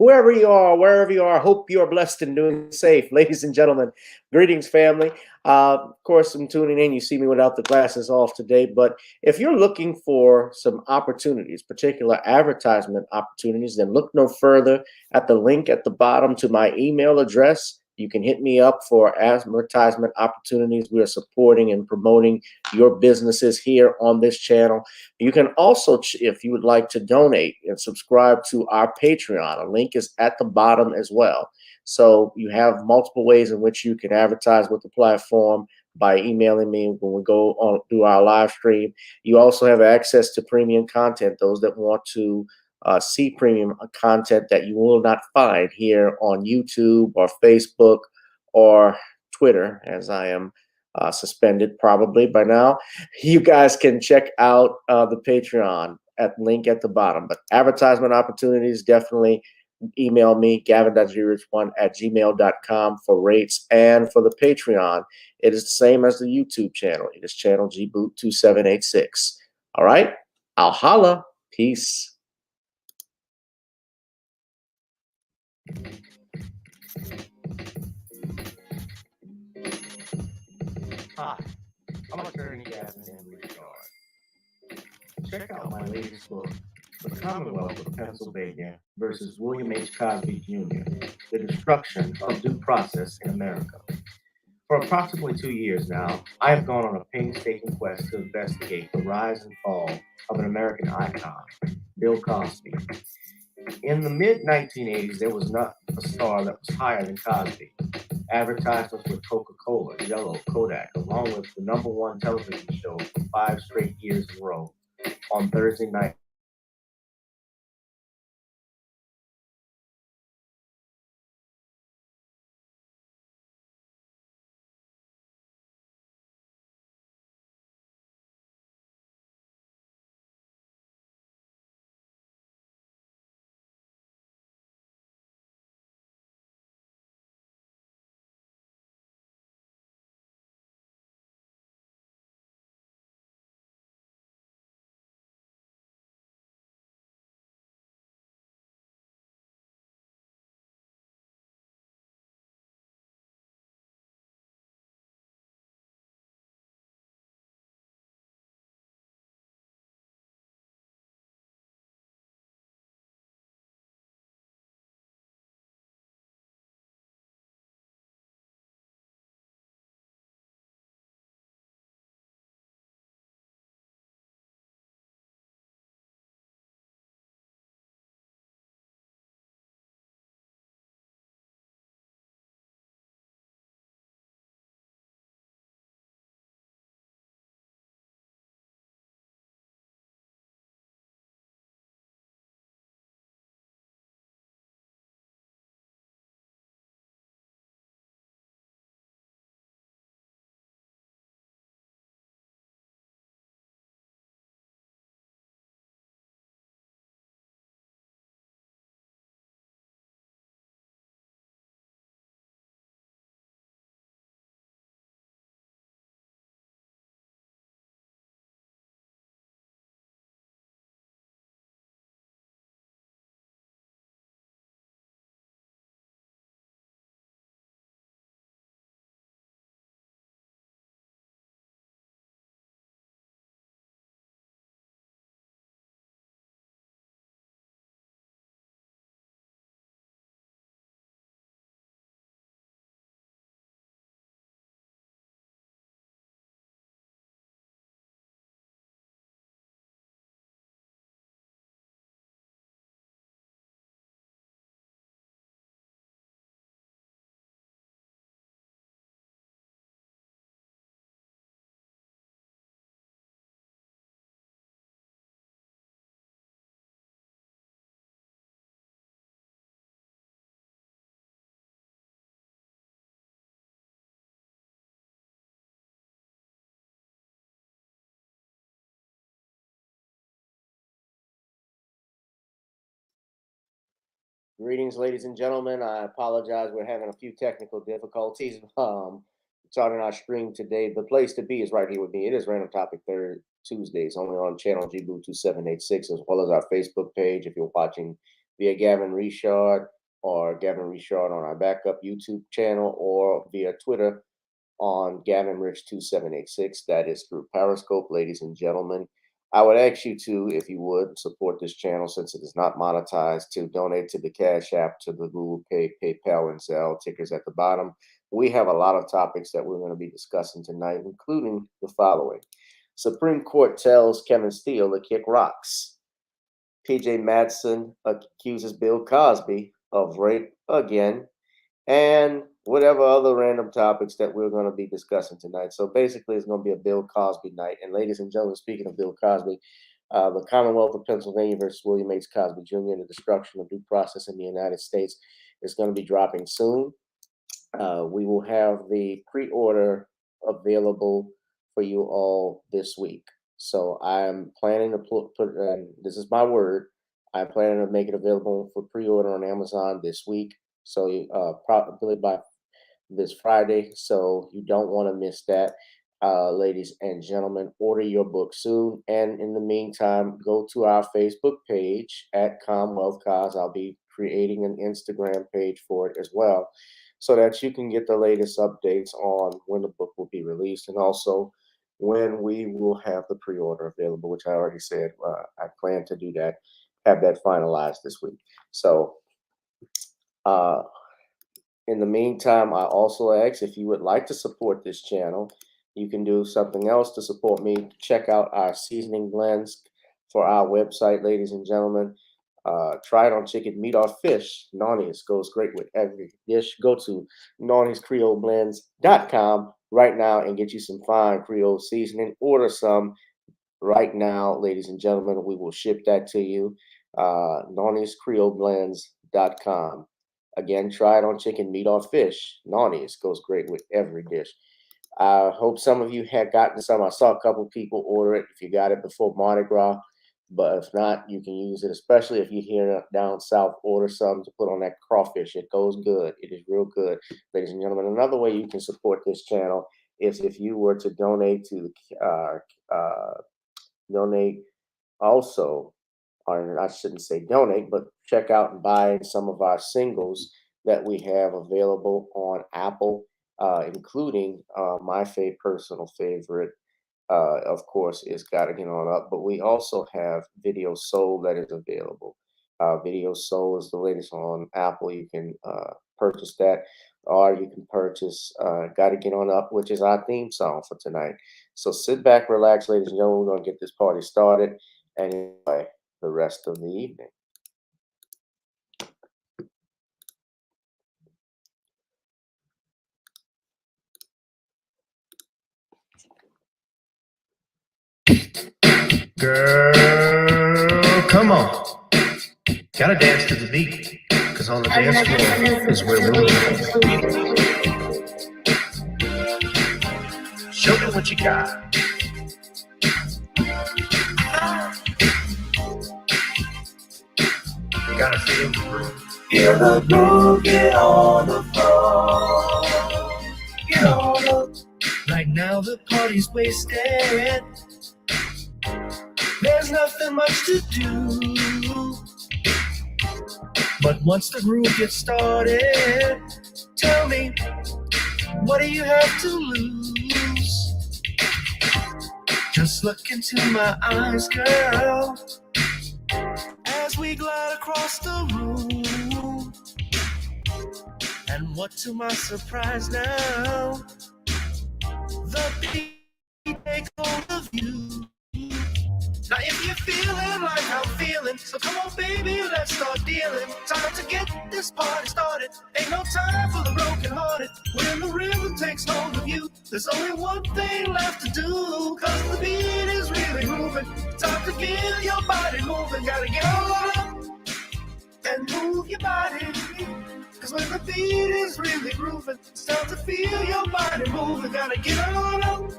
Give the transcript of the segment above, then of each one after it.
whoever you are, wherever you are, hope you are blessed and doing safe. Ladies and gentlemen, greetings, family. Of course, I'm tuning in. You see me without the glasses off today, but if you're looking for some opportunities, particular advertisement opportunities, then look no further at the link at the bottom to my email address. You can hit me up for advertisement opportunities. We are supporting and promoting your businesses here on this channel. You can also, if you would like to donate and subscribe to our Patreon, a link is at the bottom as well. So you have multiple ways in which you can advertise with the platform by emailing me when we go on through our live stream. You also have access to premium content, those that want to see premium content that you will not find here on YouTube or Facebook or Twitter, as I am suspended probably by now. You guys can check out the Patreon at link at the bottom. But advertisement opportunities, definitely email me, gavin.grich1@gmail.com for rates. And for the Patreon, it is the same as the YouTube channel. It is channel gboot2786. All right, I'll holla. Peace. Hi, I'm attorney Gavin Richard. Check out my latest book, The Commonwealth of Pennsylvania versus William H. Cosby Jr., The Destruction of Due Process in America. For approximately 2 years now, I have gone on a painstaking quest to investigate the rise and fall of an American icon, Bill Cosby. In the mid-1980s, there was not a star that was higher than Cosby. Advertisements with Coca-Cola, Jello, Kodak, along with the #1 television show for 5 straight years in a row on Thursday night. Greetings, ladies and gentlemen. I apologize. We're having a few technical difficulties starting our stream today. The place to be is right here with me. It is Random Topic Third Tuesdays, only on channel gboot2786, as well as our Facebook page. If you're watching via Gavin Richard, or Gavin Richard on our backup YouTube channel, or via Twitter on GavinRich2786. That is through Periscope, ladies and gentlemen. I would ask you to, if you would, support this channel since it is not monetized, to donate to the Cash App, to the GooglePay, PayPal, and Zelle tickers at the bottom. We have a lot of topics that we're going to be discussing tonight, including the following. Supreme Court tells Kevin Steele to kick rocks. PJ Matsen accuses Bill Cosby of rape again, and whatever other random topics that we're going to be discussing tonight. So basically, it's going to be a Bill Cosby night. And ladies and gentlemen, speaking of Bill Cosby, the Commonwealth of Pennsylvania versus William H. Cosby Jr., the destruction of due process in the United States, is going to be dropping soon. We will have the pre-order available for you all this week. So I'm planning to put this is my word, I'm planning to make it available for pre-order on Amazon this week. So probably by this Friday. So you don't want to miss that. Ladies and gentlemen, order your book soon. And in the meantime, go to our Facebook page at Commonwealth Cause. I'll be creating an Instagram page for it as well, so that you can get the latest updates on when the book will be released, and also when we will have the pre-order available, which I already said I plan to do that, have that finalized this week. So in the meantime, I also ask, if you would like to support this channel, you can do something else to support me. Check out our seasoning blends for our website, ladies and gentlemen. Try it on chicken, meat, or fish. Nani's goes great with every dish. Go to naniscreoleblends.com right now and get you some fine Creole seasoning. Order some right now, ladies and gentlemen. We will ship that to you. naniscreoleblends.com. Again, try it on chicken, meat, or fish. Nani's goes great with every dish. I hope some of you had gotten some. I saw a couple people order it. If you got it before Mardi Gras, but if not, you can use it, especially if you're here down south. Order some to put on that crawfish. It goes good. It is real good, ladies and gentlemen. Another way you can support this channel is if you were to donate to donate also, or I shouldn't say donate, but check out and buy some of our singles that we have available on Apple, including my personal favorite, of course, is Gotta Get On Up. But we also have Video Soul that is available. Video Soul is the latest on Apple. You can purchase that, or you can purchase Gotta Get On Up, which is our theme song for tonight. So sit back, relax, ladies and gentlemen. We're going to get this party started and enjoy the rest of the evening. Girl, come on. Gotta dance to the beat, cause on the dance floor is where we're moving. Show me what you got. You gotta feel the groove. Feel the groove, get on the floor. Get on the. Right now the party's wasted. There's nothing much to do. But once the groove gets started, tell me, what do you have to lose? Just look into my eyes, girl, as we glide across the room. And what to my surprise now, the beat takes hold of you. Now if you're feeling like I'm feeling, so come on baby, let's start dealing. Time to get this party started. Ain't no time for the broken hearted. When the rhythm takes hold of you, there's only one thing left to do. Cause the beat is really moving. Time to feel your body moving. Gotta get on up and move your body. Cause when the beat is really grooving, it's time to feel your body moving. Gotta get on up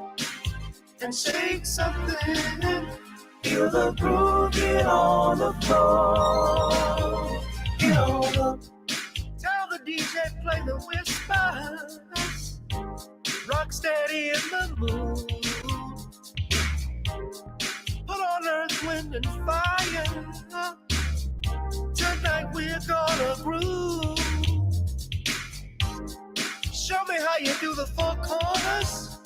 and shake something. Feel the groove, get on the floor. Get on up. Tell the DJ play the whispers. Rock steady in the mood. Put on earth, wind, and fire. Turn Tonight we're gonna groove. Show me how you do the four corners.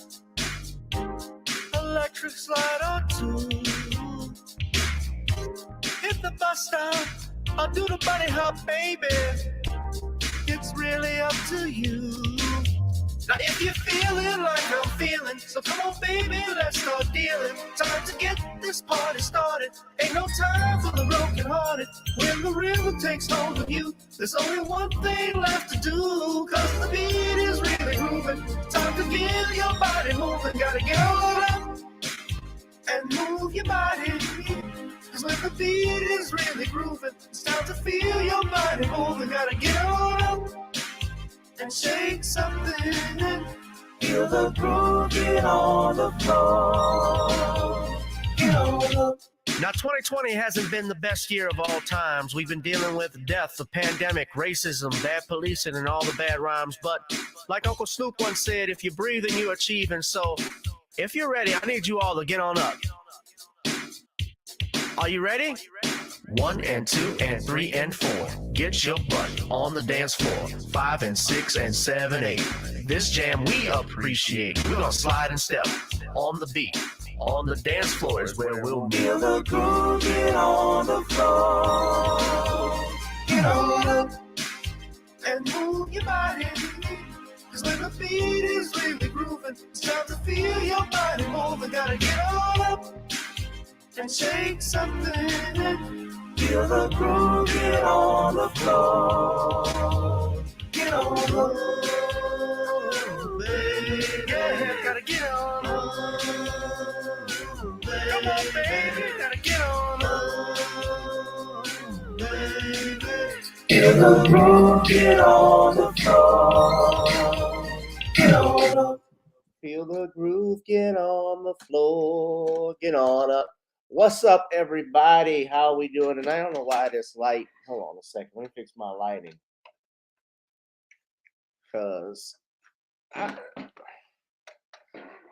Electric slide or two. Hit the bus stop or do the bunny hop, baby. It's really up to you. Now if you're feeling like I'm feeling, so come on baby, let's start dealing. Time to get this party started. Ain't no time for the broken hearted. When the rhythm takes hold of you, there's only one thing left to do. Cause the beat is really grooving. Time to feel your body moving. Gotta get on up and move your body. Cause when the beat is really grooving, it's time to feel your body moving. Gotta get on up and shake something. Feel the groove, get on the floor. Get on up. Now, 2020 hasn't been the best year of all times. We've been dealing with death, the pandemic, racism, bad policing, and all the bad rhymes. But like Uncle Snoop once said, if you breathe and you achieve. And so, if you're ready, I need you all to get on up. Are you ready? 1 and 2 and 3 and 4. Get your butt on the dance floor. 5 and 6 and 7, 8. This jam we appreciate. We're gonna slide and step on the beat. On the dance floor is where we'll be. Feel the groove, get on the floor. Get on up and move your body. Cause when the beat is really grooving, it's time to feel your body moving. Gotta get on up and shake something. Feel the groove, get on the floor. Get on up, baby. Yeah, gotta get on up. Come on, baby, gotta get on up, baby. Feel the groove, get on the floor. Get on up. Feel the groove, get on the floor. Get on up. What's up, everybody? How we doing? And I don't know why this light. Hold on a second. Let me fix my lighting. Cause I'm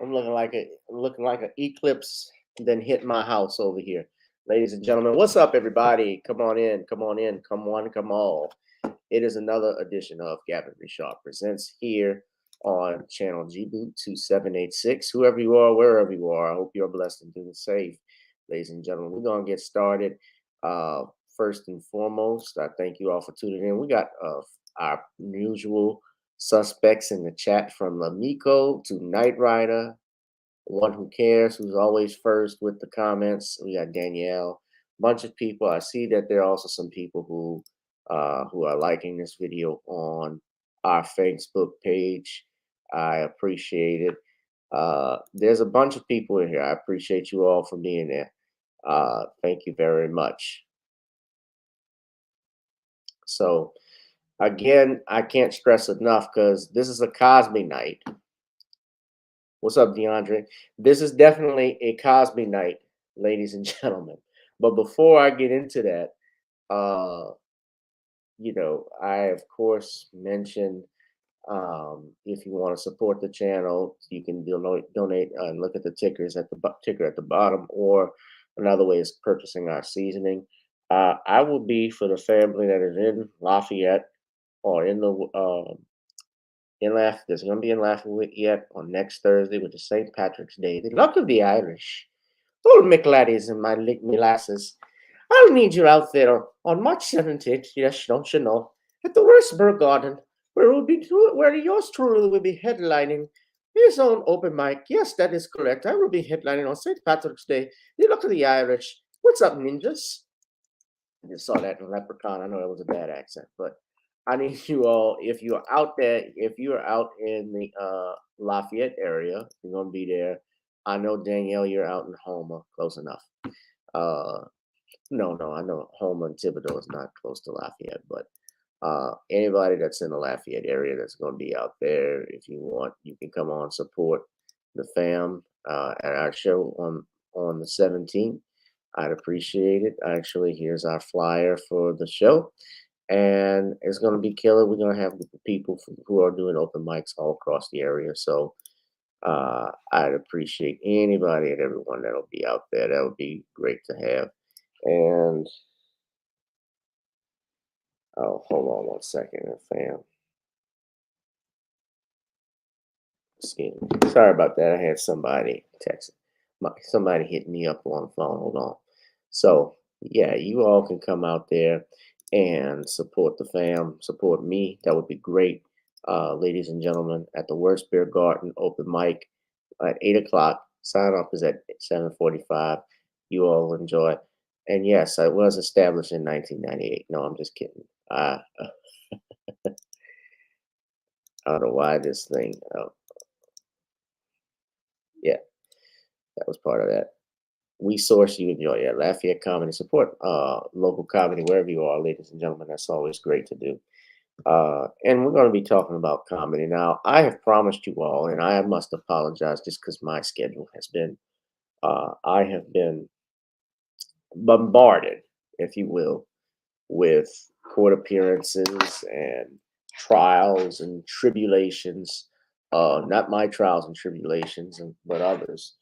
looking like an eclipse then hit my house over here. Ladies and gentlemen, what's up, everybody? Come on in, come on in, come on, come all. It is another edition of Gavin Richard Presents here on channel G-Boot 2786. Whoever you are, wherever you are, I hope you're blessed and doing safe. Ladies and gentlemen, we're going to get started. First and foremost, I thank you all for tuning in. We got our usual suspects in the chat, from Lamiko to Knight Rider, One Who Cares, who's always first with the comments. We got Danielle, bunch of people. I see that there are also some people who are liking this video on our Facebook page. I appreciate it. There's a bunch of people in here. I appreciate you all for being there. Thank you very much. So again, I can't stress enough, because this is a Cosby night. What's up, DeAndre? This is definitely a Cosby night, ladies and gentlemen. But before I get into that, I of course mentioned, if you want to support the channel, you can donate and look at the tickers at the ticker at the bottom, or another way is purchasing our seasoning. I will be, for the family that is in Lafayette, or in the there's going to be in Lafayette on next Thursday, which is St. Patrick's Day, the luck of the Irish. Old McLaddies and my lasses, I'll need you out there on March 17th, yes, don't you know, at the Westboro Garden, where yours truly will be headlining his own open mic. Yes, that is correct. I will be headlining on St. Patrick's Day, the luck of the Irish. What's up, ninjas? I just saw that in Leprechaun. I know it was a bad accent, but I need you all, if you're out there, if you're out in the Lafayette area, you're going to be there. I know, Danielle, you're out in Homer, close enough. No, I know Homer and Thibodeau is not close to Lafayette, but anybody that's in the Lafayette area that's going to be out there, if you want, you can come on, support the fam at our show on the 17th. I'd appreciate it. Actually, here's our flyer for the show, and it's going to be killer. We're going to have people who are doing open mics all across the area, so I'd appreciate anybody and everyone that'll be out there. That would be great to have. And Oh, hold on one second, fam. Excuse me. Sorry about that. I had somebody text. Somebody hit me up on the phone. Hold on. So yeah, you all can come out there and support the fam, support me. That would be great, ladies and gentlemen. At the Worst Beer Garden open mic at 8 o'clock. Sign up is at 7:45. You all enjoy. And yes, I was established in 1998. No, I'm just kidding. I don't know why this thing. Yeah, that was part of that. We source, you enjoy. Yeah, Lafayette Comedy. Support local comedy wherever you are, ladies and gentlemen. That's always great to do. And we're going to be talking about comedy. Now, I have promised you all, and I must apologize just because my schedule has been, I have been bombarded, if you will, with court appearances and trials and tribulations. Not my trials and tribulations, but others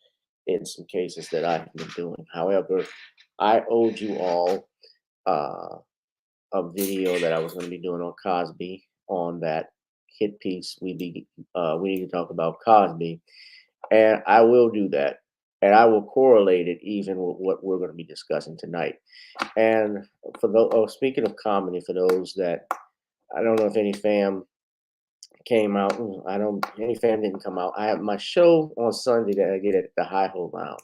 in some cases that I have been doing. However, I owed you all uh, a video that I was going to be doing on Cosby on that hit piece. We need to talk about Cosby, and I will do that, and I will correlate it even with what we're going to be discussing tonight. And for those, oh, speaking of comedy, for those that I don't know if any fam came out, I don't any fam didn't come out. I have my show on Sunday that I get at the High Ho Lounge.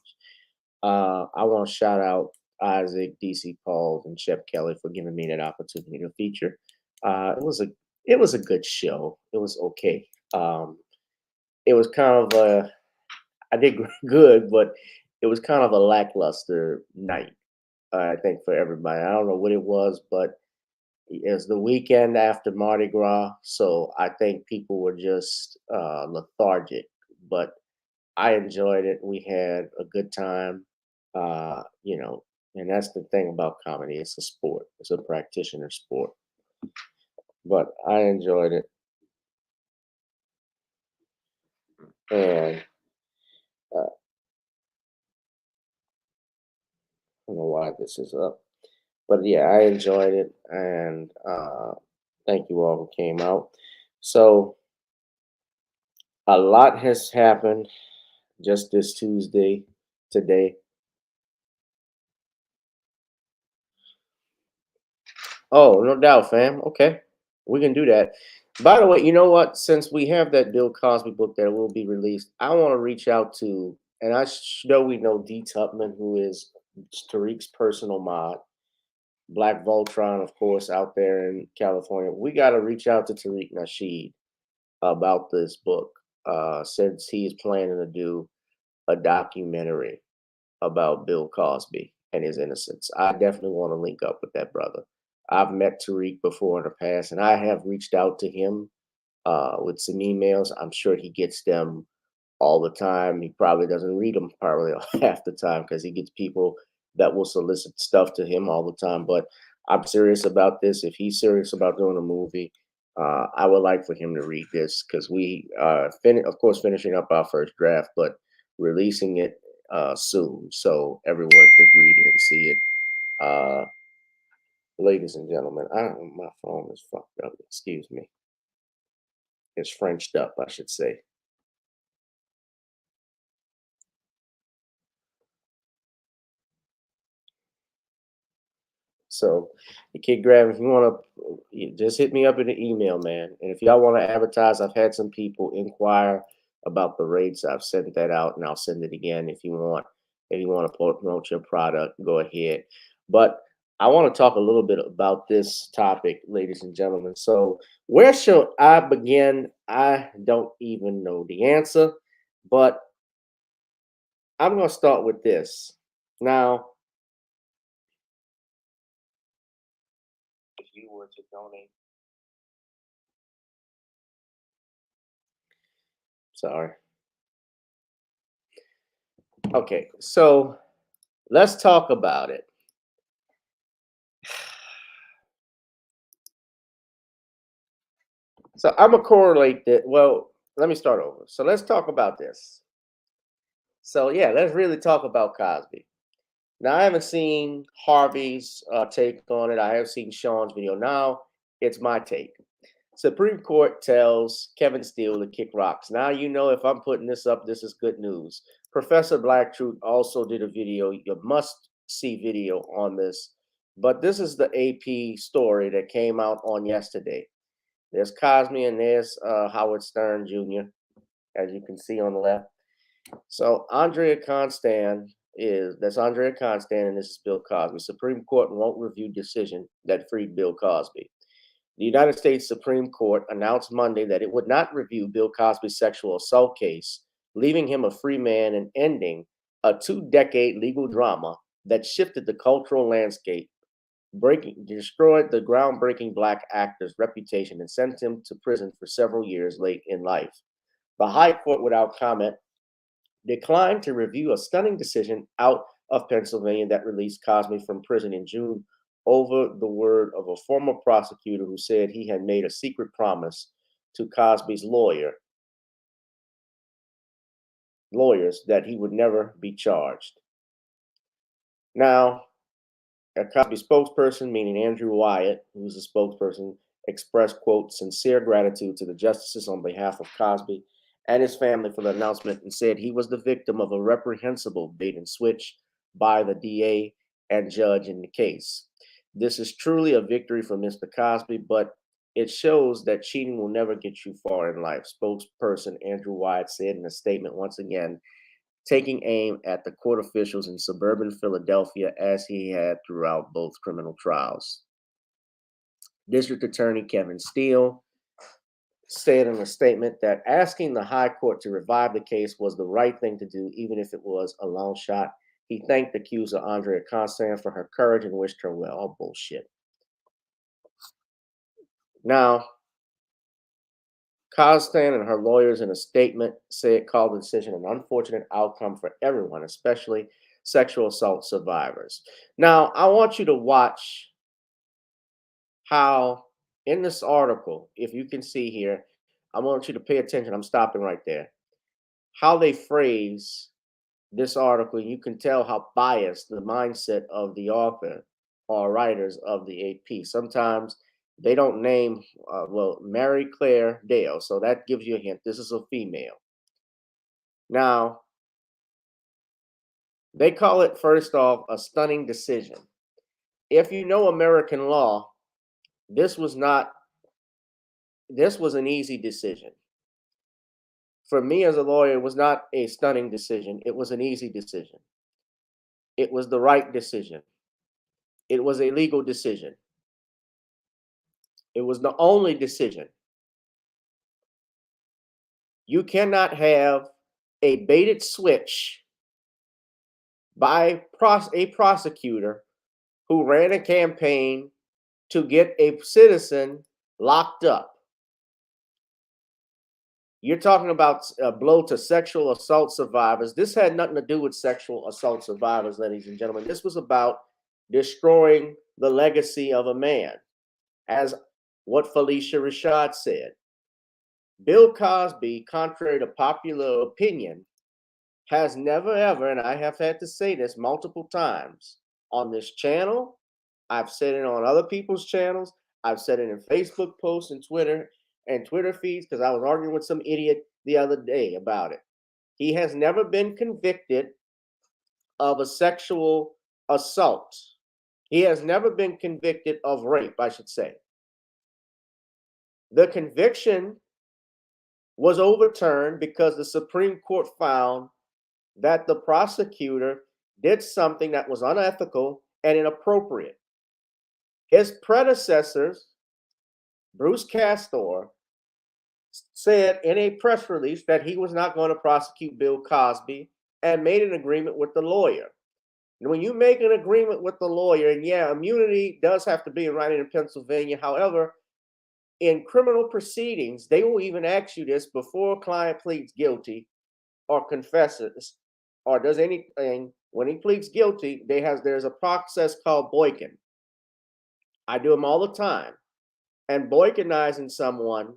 I want to shout out Isaac, DC Pauls, and Shep Kelly for giving me that opportunity to feature. Uh, it was a it was a good show. It was okay. It was kind of a I did good, but it was kind of a lackluster night. I think for everybody. I don't know what it was, but it was the weekend after Mardi Gras, so I think people were just lethargic. But I enjoyed it. We had a good time. You know, and that's the thing about comedy. It's a sport. It's a practitioner sport. But I enjoyed it, and I don't know why this is up. But yeah, I enjoyed it, and thank you all who came out. So a lot has happened just this Tuesday, today. Oh, no doubt, fam. Okay, we can do that. By the way, you know what? Since we have that Bill Cosby book that will be released, I want to reach out to, and know we know D. Tupman, who is Tariq's personal mod, Black Voltron, of course, out there in California. We got to reach out to Tariq Nasheed about this book, since he's planning to do a documentary about Bill Cosby and his innocence. I definitely want to link up with that brother. I've met Tariq before in the past, and I have reached out to him with some emails. I'm sure he gets them all the time. He probably doesn't read them probably half the time because he gets people that will solicit stuff to him all the time. But I'm serious about this. If he's serious about doing a movie, I would like for him to read this because we of course, finishing up our first draft, but releasing it soon so everyone could read it and see it. Uh, Ladies and gentlemen, my phone is fucked up. Excuse me. It's Frenched up, I should say. So, you Kid Grab, if you want to, just hit me up in the email, man. And if y'all want to advertise, I've had some people inquire about the rates. I've sent that out, and I'll send it again if you want. If you want to promote your product, go ahead. But I want to talk a little bit about this topic, ladies and gentlemen. So, where shall I begin? I don't even know the answer, but I'm going to start with this. Now, if you were to donate, sorry. Okay, so let's talk about it. So I'm gonna correlate that. Well, let me start over. So let's talk about this. So yeah, let's really talk about Cosby. Now I haven't seen Harvey's take on it. I have seen Sean's video. Now It's my take. Supreme Court tells Kevin Steele to kick rocks. Now you know if I'm putting this up, this is good news. Professor Black Truth also did a video, you must see video on this. But this is the AP story that came out on yesterday. There's Cosme and there's Howard Stern Jr., as you can see on the left. So Andrea Constand that's Andrea Constand and this is Bill Cosby. Supreme Court won't review decision that freed Bill Cosby. The United States Supreme Court announced Monday that it would not review Bill Cosby's sexual assault case, leaving him a free man and ending a 2-decade legal drama that shifted the cultural landscape, destroyed the groundbreaking Black actor's reputation, and sent him to prison for several years late in life. The High Court, without comment, declined to review a stunning decision out of Pennsylvania that released Cosby from prison in June over the word of a former prosecutor who said he had made a secret promise to Cosby's lawyers that he would never be charged. Now, a Cosby spokesperson, meaning Andrew Wyatt, who's the spokesperson, expressed, quote, sincere gratitude to the justices on behalf of Cosby and his family for the announcement and said he was the victim of a reprehensible bait and switch by the DA and judge in the case. This is truly a victory for Mr. Cosby, but it shows that cheating will never get you far in life, spokesperson Andrew Wyatt said in a statement, once again, taking aim at the court officials in suburban Philadelphia as he had throughout both criminal trials. District Attorney Kevin Steele said in a statement that asking the High Court to revive the case was the right thing to do, even if it was a long shot. He thanked accuser Andrea Constand for her courage and wished her well. Oh, bullshit. Now, Constand and her lawyers in a statement called the decision an unfortunate outcome for everyone, especially sexual assault survivors. Now, I want you to watch how in this article, if you can see here, I want you to pay attention. I'm stopping right there. How they phrase this article, you can tell how biased the mindset of the author or writers of the AP. Sometimes they don't name, Mary Claire Dale. So that gives you a hint. This is a female. Now, they call it, first off, a stunning decision. If you know American law, this was an easy decision. For me as a lawyer, it was not a stunning decision. It was an easy decision. It was the right decision. It was a legal decision. It was the only decision. You cannot have a baited switch by a prosecutor who ran a campaign to get a citizen locked up. You're talking about a blow to sexual assault survivors. This had nothing to do with sexual assault survivors, ladies and gentlemen. This was about destroying the legacy of a man, as what Felicia Rashad said. Bill Cosby, contrary to popular opinion, has never ever, and I have had to say this multiple times on this channel, I've said it on other people's channels, I've said it in Facebook posts and Twitter feeds, because I was arguing with some idiot the other day about it. He has never been convicted of a sexual assault. He has never been convicted of rape, I should say. The conviction was overturned because the Supreme Court found that the prosecutor did something that was unethical and inappropriate. His predecessors, Bruce Castor, said in a press release that he was not going to prosecute Bill Cosby and made an agreement with the lawyer. And when you make an agreement with the lawyer, and yeah, immunity does have to be in writing in Pennsylvania. However, in criminal proceedings, they will even ask you this before a client pleads guilty or confesses or does anything. When he pleads guilty, there's a process called boycott. I do them all the time. And boycotting someone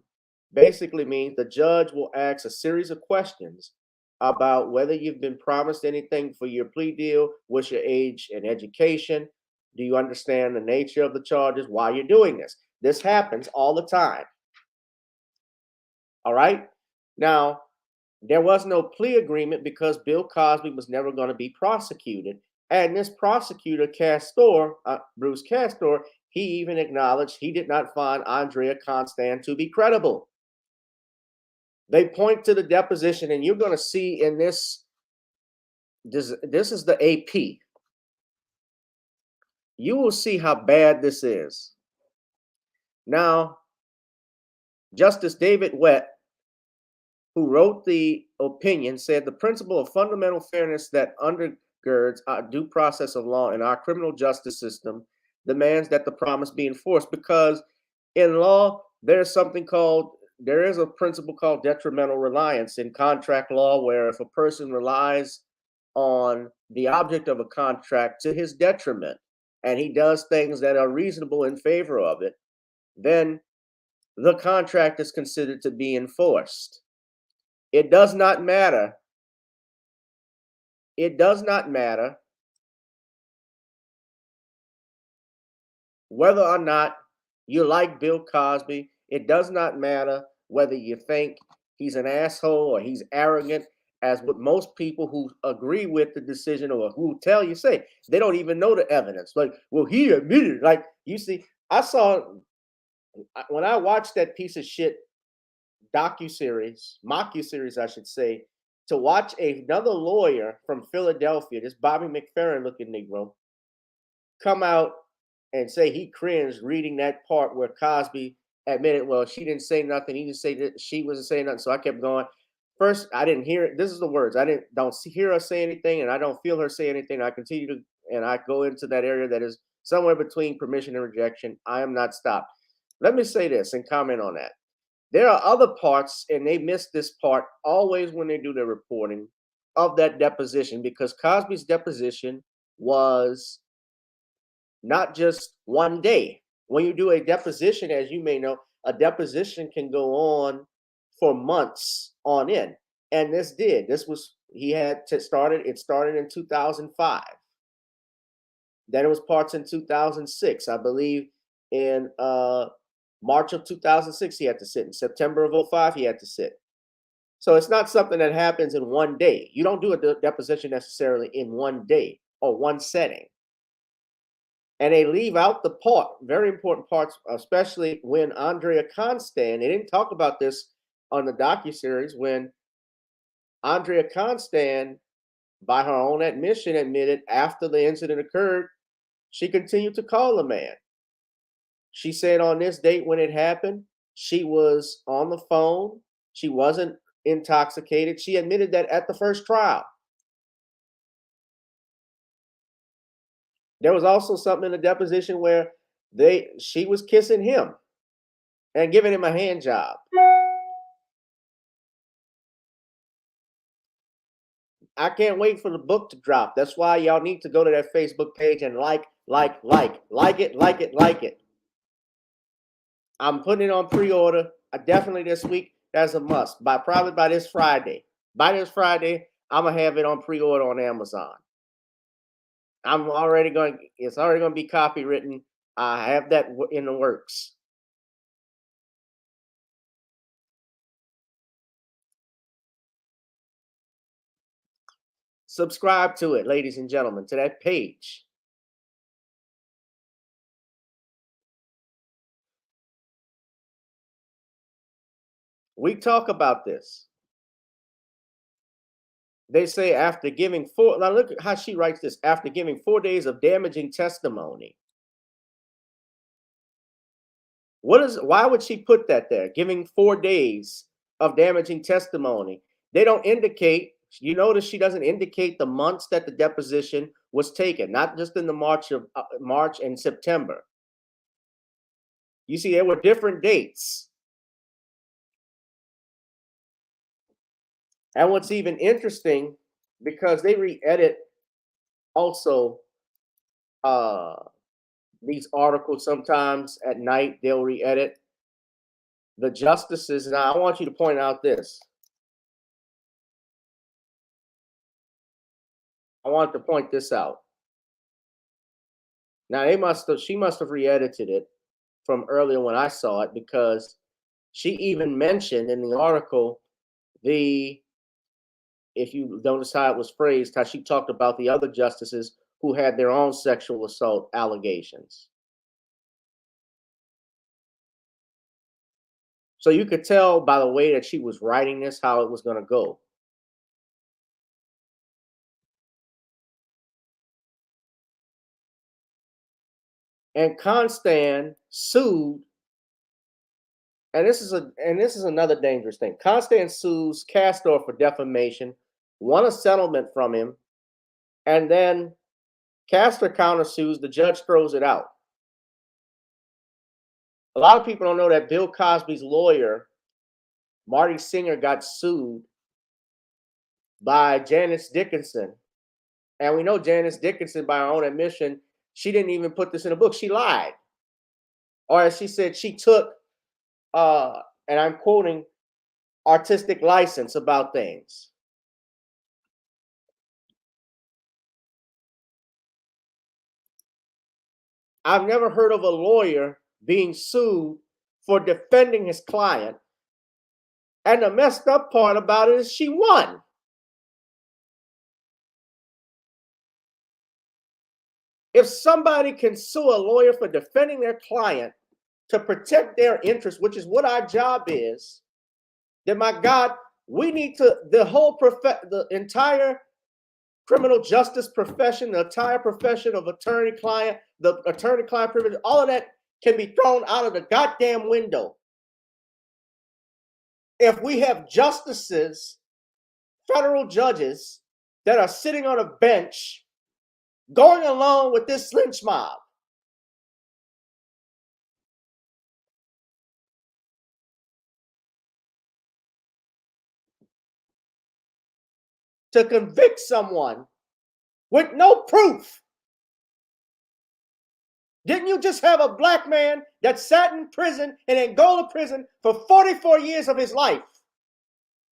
basically means the judge will ask a series of questions about whether you've been promised anything for your plea deal, what's your age and education, do you understand the nature of the charges, why you're doing this. This happens all the time. All right. Now, there was no plea agreement because Bill Cosby was never going to be prosecuted. And this prosecutor, Bruce Castor, he even acknowledged he did not find Andrea Constand to be credible. They point to the deposition, and you're going to see in this is the AP. You will see how bad this is. Now, Justice David Wett, who wrote the opinion, said the principle of fundamental fairness that undergirds our due process of law in our criminal justice system demands that the promise be enforced, because in law, there is a principle called detrimental reliance in contract law, where if a person relies on the object of a contract to his detriment, and he does things that are reasonable in favor of it, then the contract is considered to be enforced. It does not matter. It does not matter whether or not you like Bill Cosby. It does not matter whether you think he's an asshole or he's arrogant, as what most people who agree with the decision or who tell you say. They don't even know the evidence. Like, well, he admitted. Like, you see, when I watched that piece of shit mockuseries, I should say, to watch another lawyer from Philadelphia, this Bobby McFerrin looking Negro, come out and say he cringed reading that part where Cosby admitted, well, she didn't say nothing. He didn't say that she wasn't saying nothing. So I kept going. First, I didn't hear it. This is the words. Don't hear her say anything, and I don't feel her say anything. I continue to, and I go into that area that is somewhere between permission and rejection. I am not stopped. Let me say this and comment on that. There are other parts, and they miss this part always when they do their reporting of that deposition, because Cosby's deposition was not just one day. When you do a deposition, as you may know, a deposition can go on for months on end. And this did. It started in 2005. Then it was parts in 2006. I believe in March of 2006, he had to sit. In September of 2005, he had to sit. So it's not something that happens in one day. You don't do a deposition necessarily in one day or one setting. And they leave out the very important parts, especially when Andrea Constand, they didn't talk about this on the docuseries, when Andrea Constand, by her own admission, admitted after the incident occurred, she continued to call the man. She said on this date when it happened, she was on the phone. She wasn't intoxicated. She admitted that at the first trial. There was also something in the deposition where she was kissing him and giving him a hand job. I can't wait for the book to drop. That's why y'all need to go to that Facebook page and like it. I'm putting it on pre-order. Definitely this week. That's a must. Probably by this Friday. By this Friday, I'm gonna have it on pre-order on Amazon. It's already going to be copywritten. I have that in the works. Subscribe to it, ladies and gentlemen, to that page. We talk about this. They say after giving now look at how she writes this, after giving 4 days of damaging testimony. Why would she put that there? Giving 4 days of damaging testimony. They don't indicate, you notice she doesn't indicate the months that the deposition was taken, not just in the March and September. You see, there were different dates. And what's even interesting, because they re-edit also these articles sometimes at night, they'll re-edit the justices. Now, I want you to point out this. I want to point this out. Now, she must have re-edited it from earlier when I saw it, because she even mentioned in the article the, if you notice how it was phrased, how she talked about the other justices who had their own sexual assault allegations. So you could tell by the way that she was writing this how it was going to go. And Constan sued, and this is another dangerous thing. Constan sues Castor for defamation, won a settlement from him, and then Castor countersues. The judge throws it out. A lot of people don't know that Bill Cosby's lawyer, Marty Singer, got sued by Janice Dickinson. And we know Janice Dickinson, by her own admission, she didn't even put this in a book. She lied. Or as she said, she took, and I'm quoting, artistic license about things. I've never heard of a lawyer being sued for defending his client. And the messed up part about it is she won. If somebody can sue a lawyer for defending their client to protect their interests, which is what our job is, then my God, we need to, the entire criminal justice profession, the entire profession of attorney-client, the attorney-client privilege, all of that can be thrown out of the goddamn window. If we have justices, federal judges, that are sitting on a bench going along with this lynch mob. To convict someone with no proof. Didn't you just have a black man that sat in prison, in Angola prison, for 44 years of his life?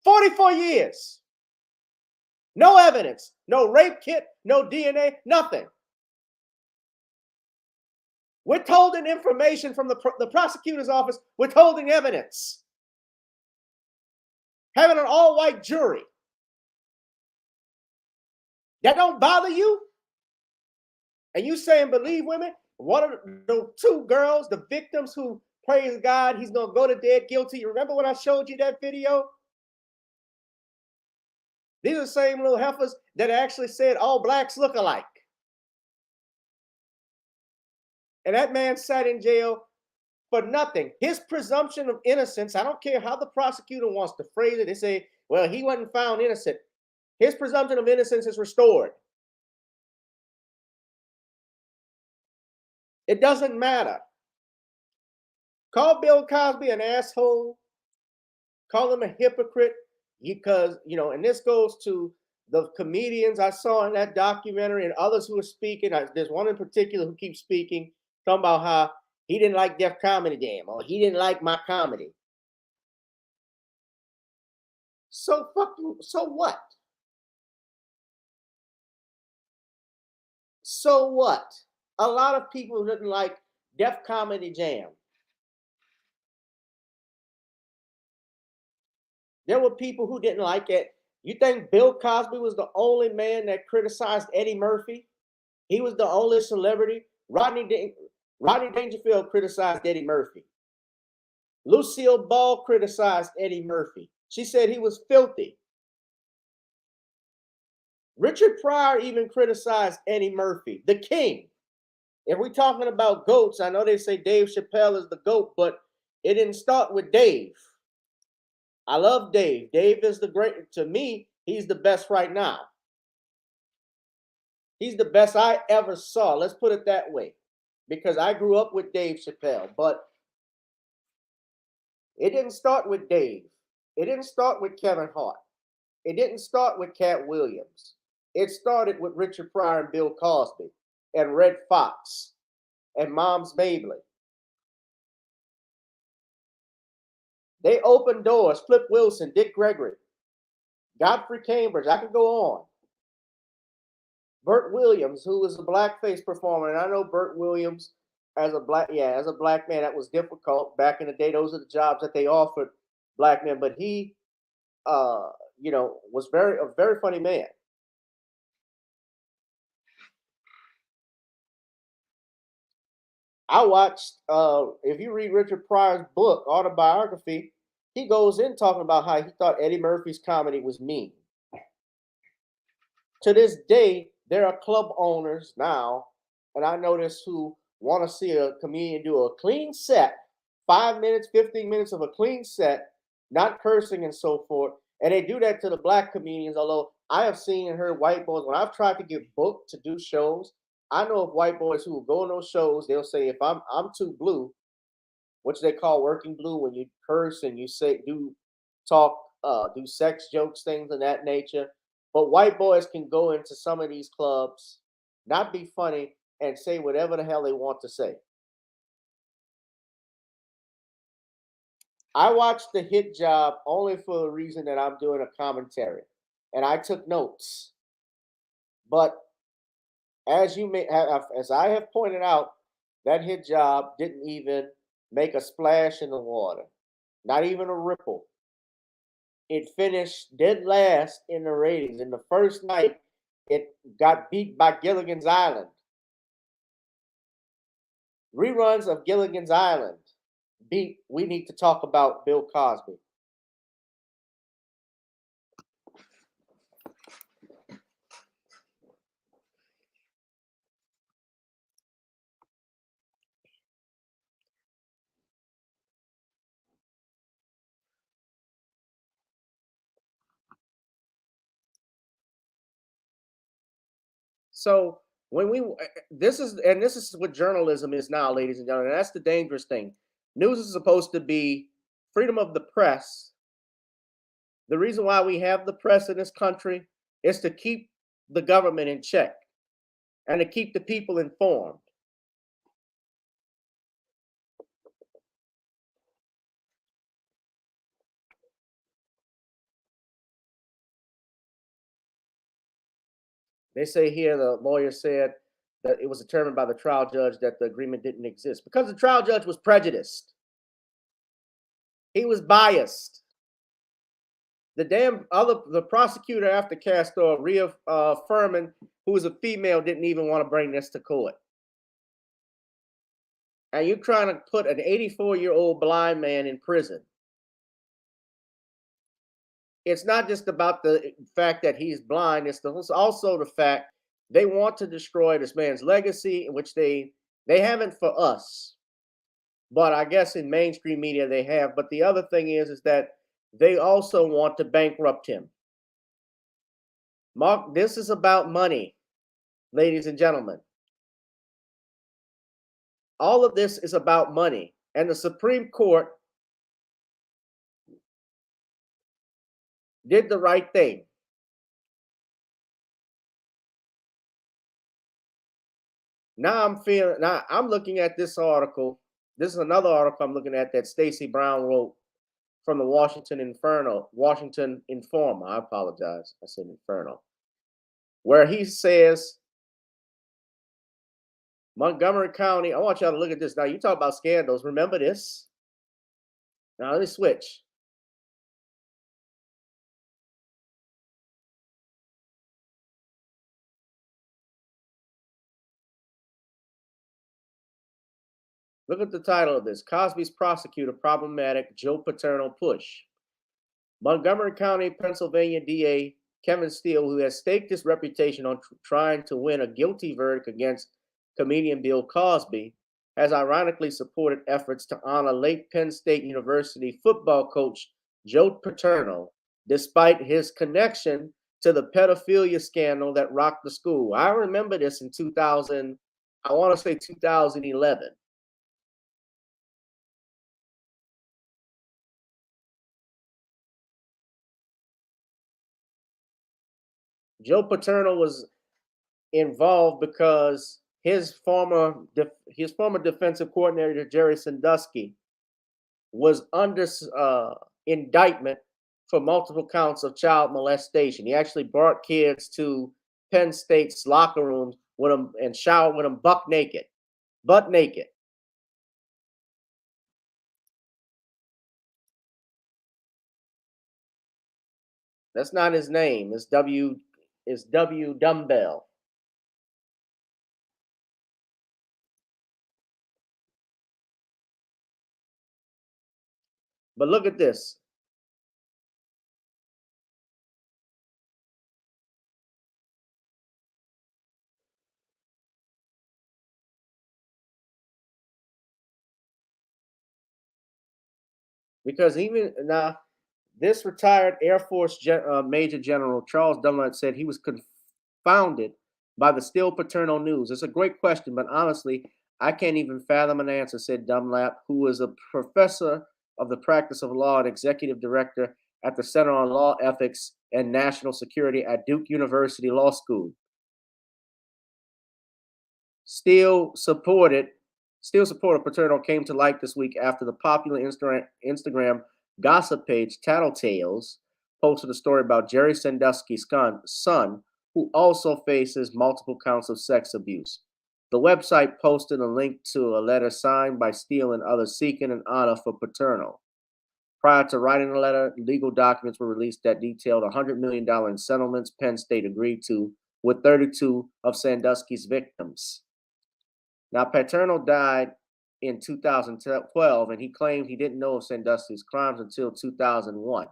44 years. No evidence, no rape kit, no DNA, nothing. Withholding information from the prosecutor's office, withholding evidence. Having an all-white jury. That don't bother you? And you saying believe women? One of the two girls, the victims who, praise God, he's going to go to dead guilty. Remember when I showed you that video? These are the same little heifers that actually said all blacks look alike. And that man sat in jail for nothing. His presumption of innocence, I don't care how the prosecutor wants to phrase it. They say, well, he wasn't found innocent. His presumption of innocence is restored. It doesn't matter. Call Bill Cosby an asshole. Call him a hypocrite. Because, and this goes to the comedians I saw in that documentary and others who are speaking. There's one in particular who keeps speaking, talking about how he didn't like Def Comedy Jam or he didn't like my comedy. So what? So what? A lot of people didn't like Def Comedy Jam. There were people who didn't like it. You think Bill Cosby was the only man that criticized Eddie Murphy? He was the only celebrity. Rodney Dangerfield criticized Eddie Murphy. Lucille Ball criticized Eddie Murphy. She said he was filthy. Richard Pryor even criticized Eddie Murphy, the king. If we're talking about goats, I know they say Dave Chappelle is the goat, but it didn't start with Dave. I love Dave. Dave is the great, to me, he's the best right now. He's the best I ever saw. Let's put it that way. Because I grew up with Dave Chappelle, but it didn't start with Dave. It didn't start with Kevin Hart. It didn't start with Cat Williams. It started with Richard Pryor and Bill Cosby and Red Fox and Moms Mabley. They opened doors. Flip Wilson, Dick Gregory, Godfrey Cambridge. I could go on. Burt Williams, who was a blackface performer, and I know Burt Williams as a black man, that was difficult back in the day. Those are the jobs that they offered black men. But he, uh, was a very funny man. I watched. If you read Richard Pryor's book autobiography, he goes in talking about how he thought Eddie Murphy's comedy was mean. To this day, there are club owners now, and I notice who want to see a comedian do a clean set, 5 minutes, 15 minutes of a clean set, not cursing and so forth. And they do that to the black comedians. Although I have seen and heard white boys, when I've tried to get booked to do shows, I know of white boys who will go on those shows. They'll say, if I'm too blue, which they call working blue, when you curse and you say talk, do sex jokes, things of that nature. But white boys can go into some of these clubs, not be funny, and say whatever the hell they want to say. I watched the Hit Job only for the reason that I'm doing a commentary, and I took notes. But as I have pointed out, that Hit Job didn't even make a splash in the water, not even a ripple. It finished dead last in the ratings. In the first night, it got beat by Gilligan's Island. Reruns of Gilligan's Island beat We Need to Talk About Bill Cosby. So when this is what journalism is now, ladies and gentlemen. And that's the dangerous thing. News is supposed to be freedom of the press. The reason why we have the press in this country is to keep the government in check and to keep the people informed. They say here the lawyer said that it was determined by the trial judge that the agreement didn't exist because the trial judge was prejudiced. He was biased. The prosecutor after Castor, Rhea Furman, who was a female, didn't even want to bring this to court. And you're trying to put an 84-year-old blind man in prison. It's not just about the fact that he's blind. It's also the fact they want to destroy this man's legacy, which they haven't for us. But I guess in mainstream media they have. But the other thing is that they also want to bankrupt him. Mark, this is about money, ladies and gentlemen. All of this is about money. And the Supreme Court did the right thing. Now I'm looking at this article. This is another article I'm looking at that Stacey Brown wrote from the Washington Informer. I apologize. I said Inferno. Where he says Montgomery County, I want y'all to look at this. Now, you talk about scandals. Remember this? Now, let me switch. Look at the title of this. Cosby's prosecutor problematic, Joe Paterno push. Montgomery County, Pennsylvania DA Kevin Steele, who has staked his reputation on trying to win a guilty verdict against comedian Bill Cosby, has ironically supported efforts to honor late Penn State University football coach Joe Paterno, despite his connection to the pedophilia scandal that rocked the school. I remember this in 2000, I want to say 2011. Joe Paterno was involved because his former defensive coordinator Jerry Sandusky was under indictment for multiple counts of child molestation. He actually brought kids to Penn State's locker rooms with them and showered with them butt naked. That's not his name. It's W. It's W. Dumbbell. But look at this. Because even now, this retired Air Force Major General Charles Dunlap said he was confounded by the still paternal news. It's a great question, but honestly, I can't even fathom an answer, said Dunlap, who is a professor of the practice of law and executive director at the Center on Law Ethics and National Security at Duke University Law School. Still supported, still support of paternal came to light this week after the popular Instagram gossip page Tattletales posted a story about Jerry Sandusky's son, who also faces multiple counts of sex abuse. The website posted a link to a letter signed by Steele and others seeking an honor for paternal. Prior to writing the letter, legal documents were released that detailed $100 million in settlements Penn State agreed to with 32 of Sandusky's victims. Now, Paterno died in 2012, and he claimed he didn't know of Sandusky's crimes until 2001.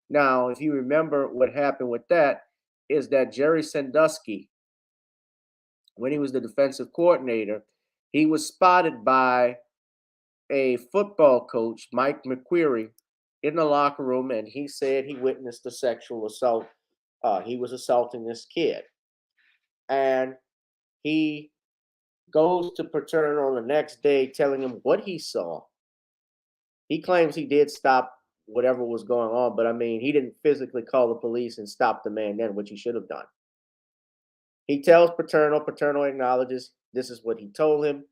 Now, if you remember what happened with that, is that Jerry Sandusky, when he was the defensive coordinator, he was spotted by a football coach, Mike McQueary, in the locker room, and he said he witnessed a sexual assault. He was assaulting this kid. And he goes to paternal the next day telling him what he saw. He claims he did stop whatever was going on, but I mean, he didn't physically call the police and stop the man then, which he should have done. He tells paternal acknowledges this is what he told him.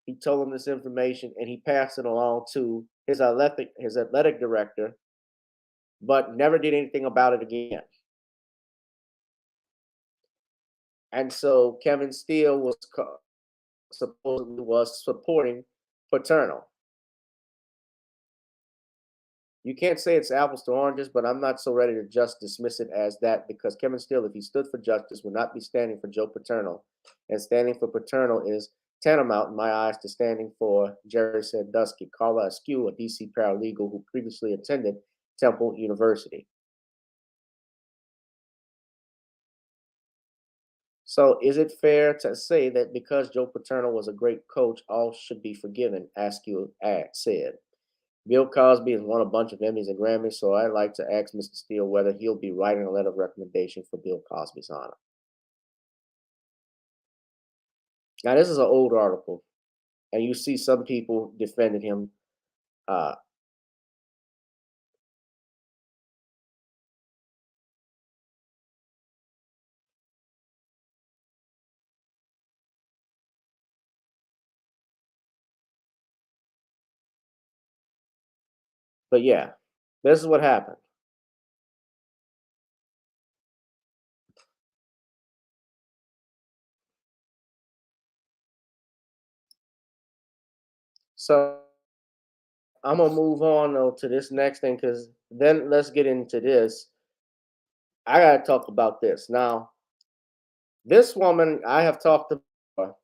He told him this information and he passed it along to his athletic director, but never did anything about it again. And so Kevin Steele was supposedly was supporting paternal. You can't say it's apples to oranges, but I'm not so ready to just dismiss it as that because Kevin Steele, if he stood for justice, would not be standing for Joe Paterno. And standing for Paterno is tantamount in my eyes to standing for Jerry Sandusky, Carla Askew, a DC paralegal who previously attended Temple University. So is it fair to say that because Joe Paterno was a great coach, all should be forgiven? Askew said. Bill Cosby has won a bunch of Emmys and Grammys, so I'd like to ask Mr. Steele whether he'll be writing a letter of recommendation for Bill Cosby's honor. Now, this is an old article, and you see some people defending him. But yeah, this is what happened. So I'm gonna move on though to this next thing because then let's get into this. I gotta talk about this now. This woman I have talked about.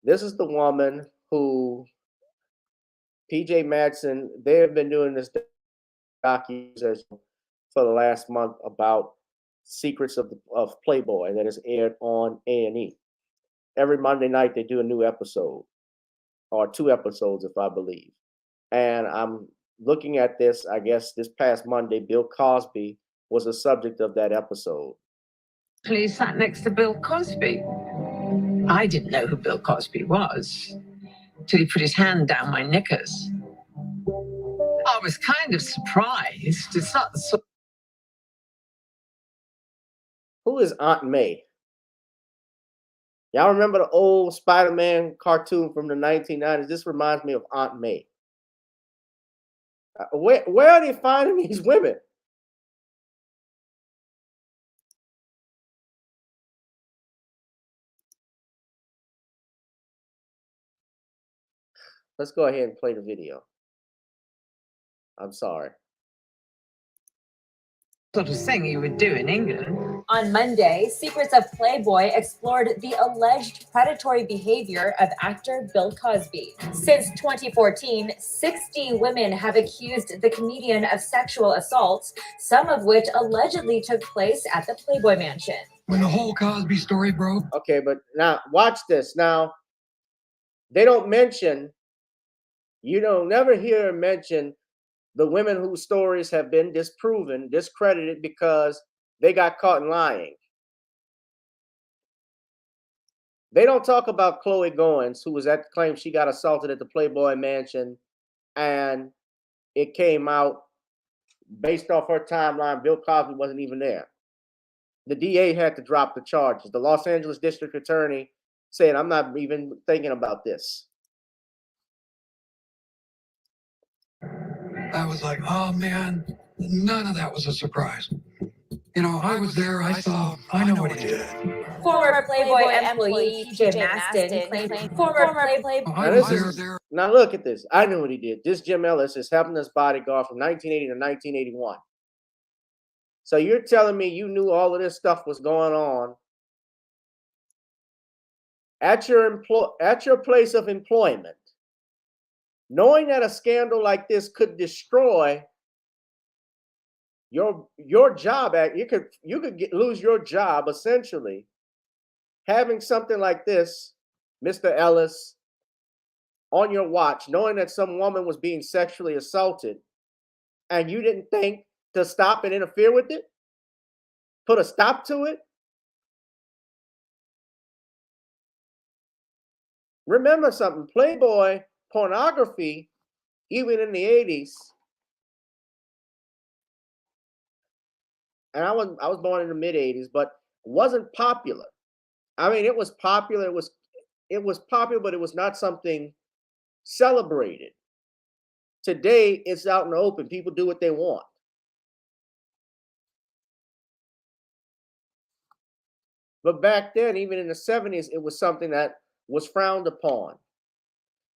This is the woman who PJ Matsen. They have been doing this docu for the last month about secrets of Playboy that is aired on A&E. Every Monday night they do a new episode or 2 episodes, if I believe. And I'm looking at this. I guess this past Monday, Bill Cosby was the subject of that episode. He sat next to Bill Cosby. I didn't know who Bill Cosby was till he put his hand down my knickers. I was kind of surprised. It's not so. Who is Aunt May? Y'all remember the old Spider-Man cartoon from the 1990s? This reminds me of Aunt May. Where are they finding these women? Let's go ahead and play the video. I'm sorry. Sort of thing you would do in England. On Monday, Secrets of Playboy explored the alleged predatory behavior of actor Bill Cosby. Since 2014, 60 women have accused the comedian of sexual assaults, some of which allegedly took place at the Playboy Mansion. When the whole Cosby story broke. Okay, but now watch this. Now, they don't mention, you don't never hear mention the women whose stories have been disproven, discredited because they got caught lying. They don't talk about Chloe Goins, who was at the claim she got assaulted at the Playboy Mansion, and it came out based off her timeline, Bill Cosby wasn't even there. The DA had to drop the charges. The Los Angeles District Attorney said, I'm not even thinking about this. I was like, oh man, none of that was a surprise. You know, I was there, I saw, I know what he did. Former Playboy employee PJ Matsen claimed former Playboy. I was there. Now look at this. I know what he did. This Jim Ellis is helping this bodyguard from 1980 to 1981. So you're telling me you knew all of this stuff was going on at your place of employment, knowing that a scandal like this could destroy your job. You could lose your job essentially. Having something like this, Mr. Ellis, on your watch, knowing that some woman was being sexually assaulted, and you didn't think to stop and interfere with it, put a stop to it. Remember something, Playboy pornography, even in the 80s, and I was born in the mid 80s, but wasn't popular. I mean, it was popular. It was popular, but it was not something celebrated. Today, it's out in the open. People do what they want. But back then, even in the 70s, it was something that was frowned upon.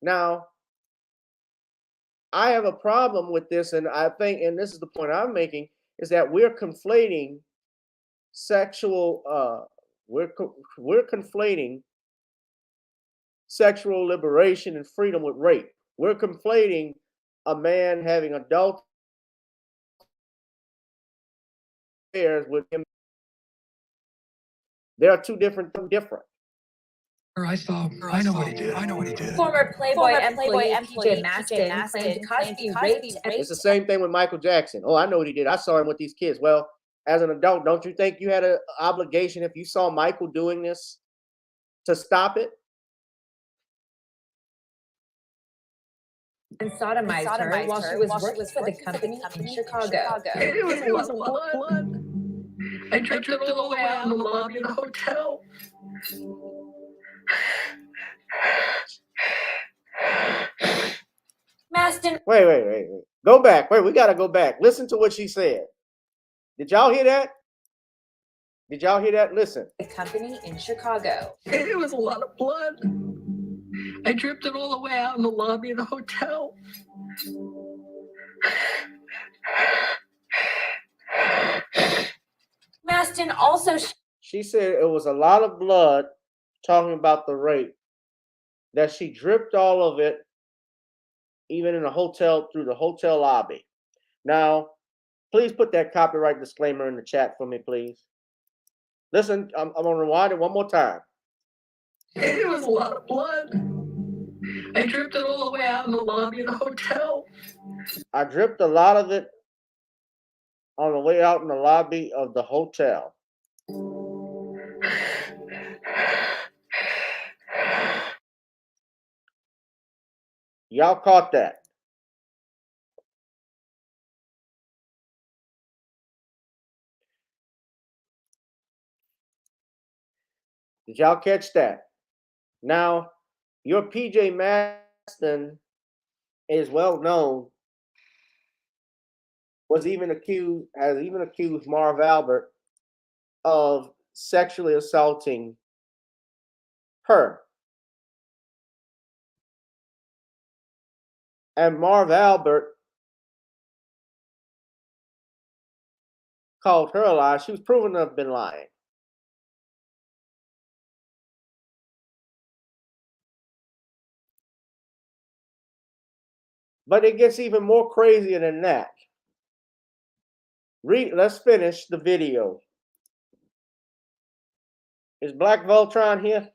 Now, I have a problem with this, and I think, and this is the point I'm making, is that we're conflating we're conflating sexual liberation and freedom with rape. We're conflating a man having adult affairs with him. There are two different. I saw, I know what he did. I know what he did. Former Playboy employee PJ Matsen claimed Cosby raped. It's the same thing with Michael Jackson. Oh, I know what he did. I saw him with these kids. Well, as an adult, don't you think you had an obligation if you saw Michael doing this to stop it? And sodomized her while she was working for the company in Chicago. It was a lot of blood. I tripped all the way out in the lobby of the hotel. Matsen. Wait. Go back. Wait, we got to go back. Listen to what she said. Did y'all hear that? Did y'all hear that? Listen. The company in Chicago. It was a lot of blood. I dripped it all the way out in the lobby of the hotel. Matsen also. She said it was a lot of blood, talking about the rape, that she dripped all of it, even in the hotel, through the hotel lobby. Now, please put that copyright disclaimer in the chat for me, please. Listen, I'm going to rewind it one more time. It was a lot of blood. I dripped it all the way out in the lobby of the hotel. I dripped a lot of it on the way out in the lobby of the hotel. Y'all caught that? Did y'all catch that? Now, your PJ Maston is well known, has even accused Marv Albert of sexually assaulting her. And Marv Albert called her a lie, she was proven to have been lying. But it gets even more crazier than that. Let's finish the video. Is Black Voltron here?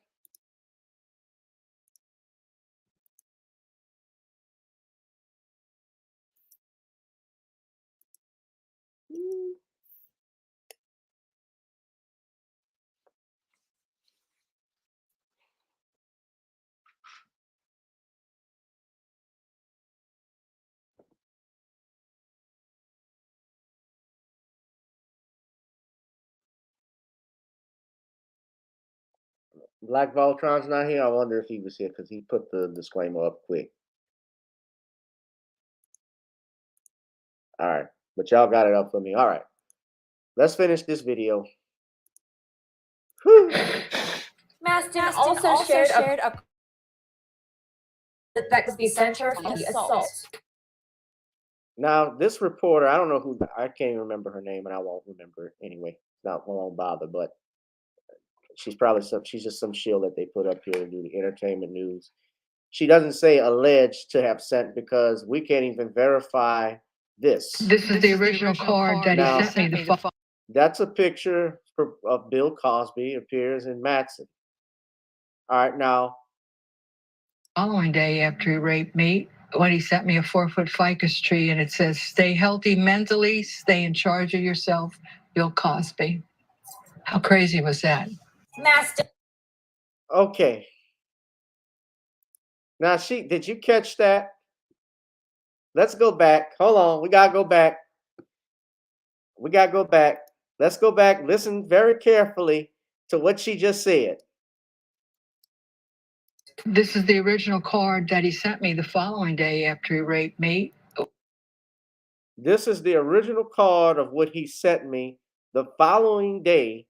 Black Voltron's not here. I wonder if he was here because he put the disclaimer up quick. All right, but y'all got it up for me. All right, let's finish this video. Matsen also shared a that could be center for the assault. Now, this reporter, I don't know who, I can't even remember her name, and I won't remember it anyway. I won't bother, but she's probably she's just some shield that they put up here to do the entertainment news. She doesn't say alleged to have sent because we can't even verify this. This is the original card that he sent me. That's a picture of Bill Cosby, appears in Matsen. All right, now. Following day after he raped me, when he sent me a 4-foot ficus tree and it says, "Stay healthy mentally, stay in charge of yourself, Bill Cosby." How crazy was that? Matsen. Okay. Now, did you catch that? Let's go back. Hold on. We got to go back. Let's go back. Listen very carefully to what she just said. This is the original card that he sent me the following day after he raped me. This is the original card of what he sent me the following day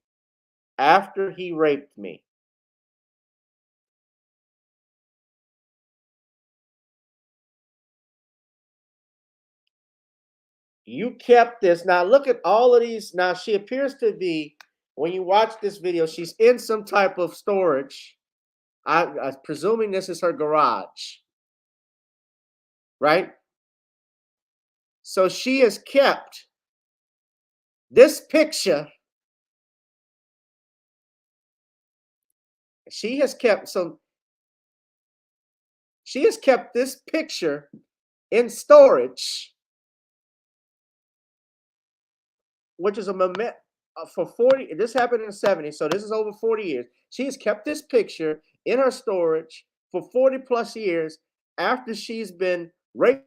after he raped me. You kept this. Now look at all of these. Now she appears to be, when you watch this video, she's in some type of storage. I'm presuming this is her garage, right? So she has kept this picture. She has kept this picture in storage, which is a moment for 40. This happened in the 70s, so this is over 40 years. She has kept this picture in her storage for 40 plus years after she's been raped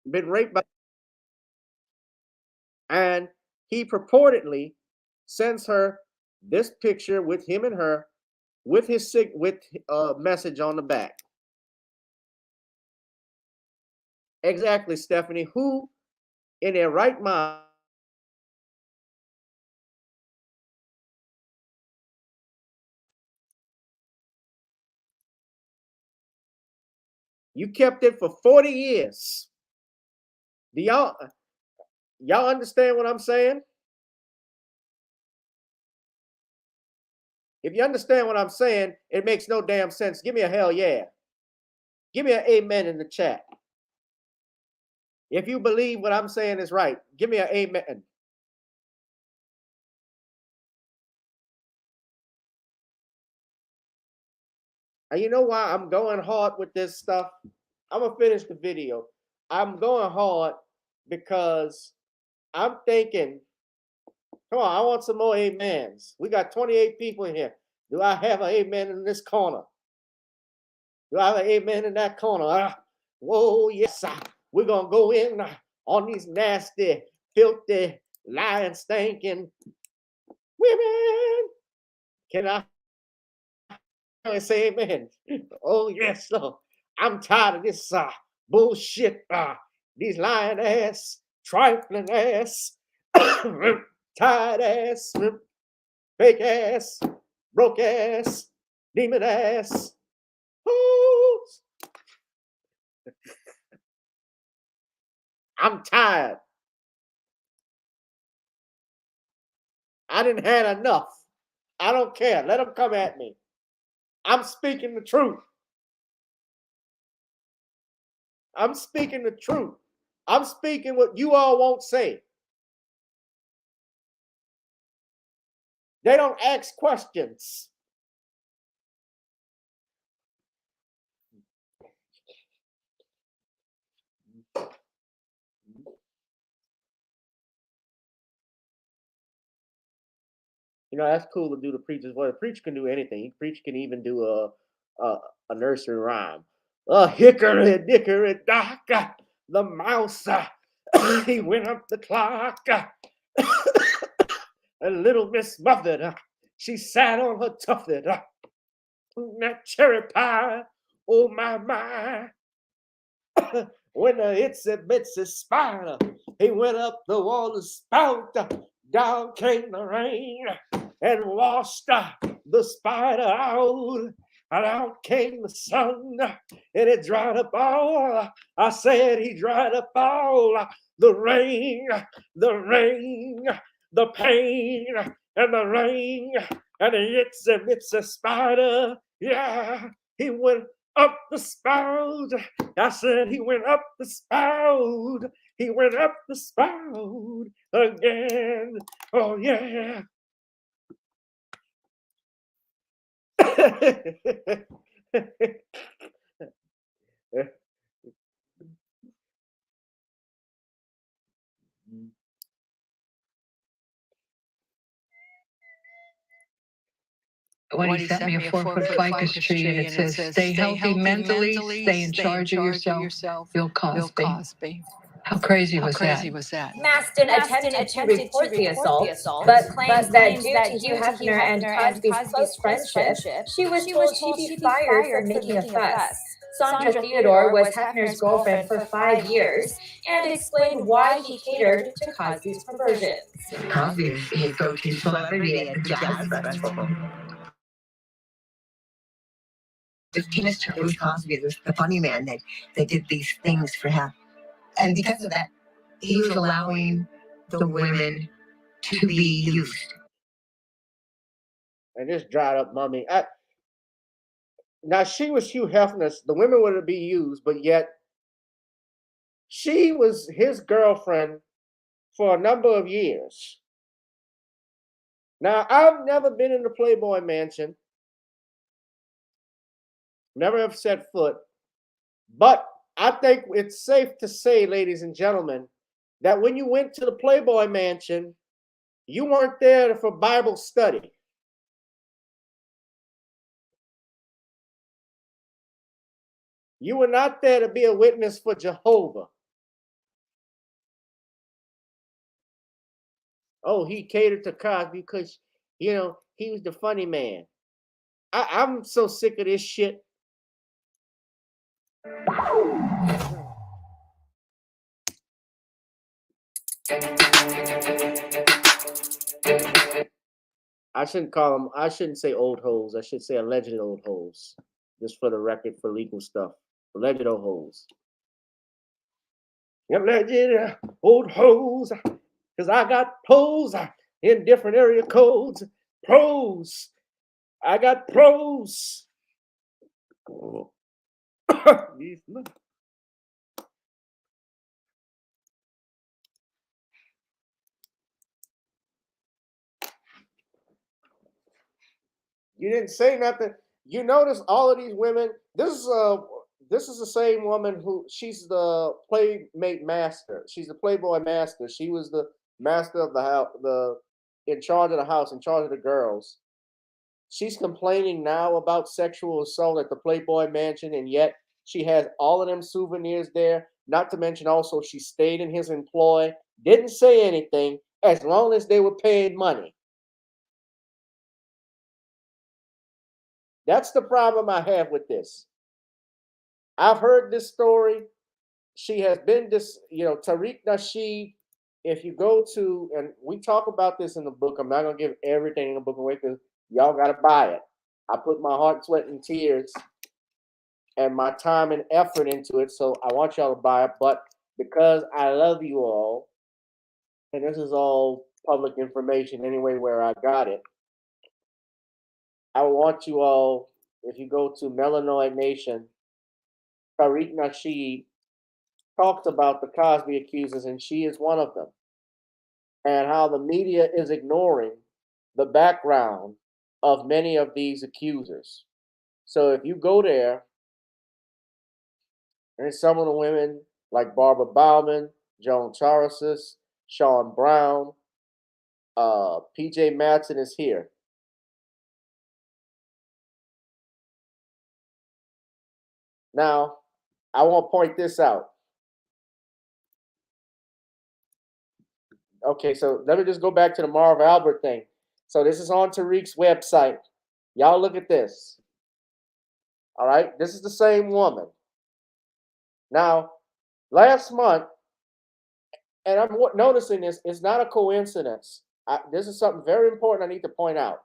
by, and he purportedly sends her this picture with him and her with his message on the back. Exactly, Stephanie. Who in their right mind you kept it for 40 years? Do y'all understand what I'm saying? If you understand what I'm saying, it makes no damn sense. Give me a hell yeah. Give me an amen in the chat. If you believe what I'm saying is right, give me an amen. And you know why I'm going hard with this stuff? I'm going to finish the video. I'm going hard because I'm thinking, come on, I want some more amens. We got 28 people in here. Do I have an amen in this corner? Do I have an amen in that corner? Whoa, yes, we're going to go in on these nasty, filthy, lying, stinking women. Can I say amen? Oh, yes, sir. I'm tired of this bullshit. These lying ass, trifling ass, tired ass, fake ass, broke ass, demon ass. Ooh. I'm tired I didn't had enough. I don't care. Let them come at me. I'm speaking the truth. I'm speaking the truth. I'm speaking what you all won't say. They don't ask questions. You know, that's cool to do the preacher's voice. The preacher can do anything. The preacher can even do a nursery rhyme. Hickory dickory dock, the mouse, he went up the clock. And little Miss Muffet, she sat on her tuffet. That cherry pie, oh my. When the itsy bitsy spider, he went up the water spout. Down came the rain and washed the spider out. And out came the sun and it dried up all. I said he dried up all the rain, the pain, and the rain. And the itsy bitsy spider, yeah, he went up the spout. I said he went up the spout. He went up the spout again. Oh, yeah. When he sent me a 4-foot ficus tree and it says, stay healthy mentally, stay in charge of yourself, Bill Cosby. How crazy was that? Matsen attempted to report the assault, but claims that due to Hugh Hefner and Cosby's close friendship, she was told she'd be fired for making a fuss. Sandra Theodore was Hefner's girlfriend for 5 years and explained why he catered to Cosby's perversions. Cosby is a go-to celebrity at the jazz festival. The penis term, it was Cosby, it was the funny man that did these things for him. And because of that, he was allowing the women to be used. And this dried up mummy. Now, she was Hugh Hefner. The women would be used, but yet she was his girlfriend for a number of years. Now, I've never been in the Playboy Mansion. Never have set foot. But I think it's safe to say, ladies and gentlemen, that when you went to the Playboy Mansion, you weren't there for Bible study. You were not there to be a witness for Jehovah. Oh, he catered to Cosby because, you know, he was the funny man. I'm so sick of this shit. I shouldn't say old hoes. I should say alleged old hoes. Just for the record, for legal stuff. Alleged old hoes. Alleged old hoes. Because I got pros in different area codes. Pros. I got pros. You didn't say nothing. You notice all of these women. This is the same woman who she's the playmate master. She's the Playboy master. She was the master of the house, in charge of the house, in charge of the girls. She's complaining now about sexual assault at the Playboy Mansion, and yet she has all of them souvenirs there. Not to mention also she stayed in his employ, didn't say anything as long as they were paying money. That's the problem I have with this. I've heard this story. She has been Tariq Nasheed. If you go to, and we talk about this in the book, I'm not going to give everything in the book away because y'all got to buy it. I put my heart, sweat, and tears and my time and effort into it. So I want y'all to buy it. But because I love you all, and this is all public information anyway where I got it. I want you all, if you go to Melanoid Nation, Tariq Nasheed talks about the Cosby accusers, and she is one of them, and how the media is ignoring the background of many of these accusers. So if you go there, and some of the women like Barbara Bauman, Joan Charles, Sean Brown, PJ Matsen is here. Now, I want to point this out. Okay, so let me just go back to the Marv Albert thing. So this is on Tariq's website. Y'all look at this. All right, this is the same woman. Now, last month, and I'm noticing this, it's not a coincidence. This is something very important I need to point out.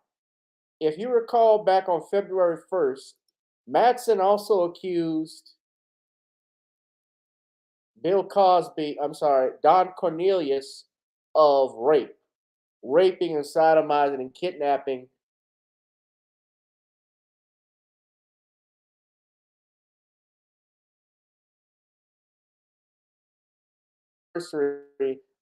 If you recall back on February 1st, Matsen also accused Don Cornelius of raping and sodomizing and kidnapping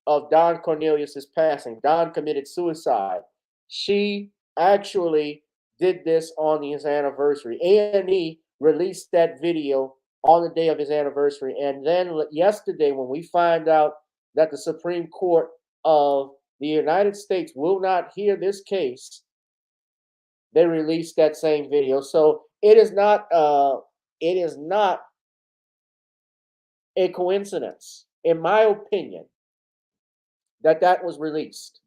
of Don Cornelius's passing. Don committed suicide. She actually did this on his anniversary. A&E released that video on the day of his anniversary. And then yesterday, when we find out that the Supreme Court of the United States will not hear this case, they released that same video. So it is not a coincidence, in my opinion, that was released.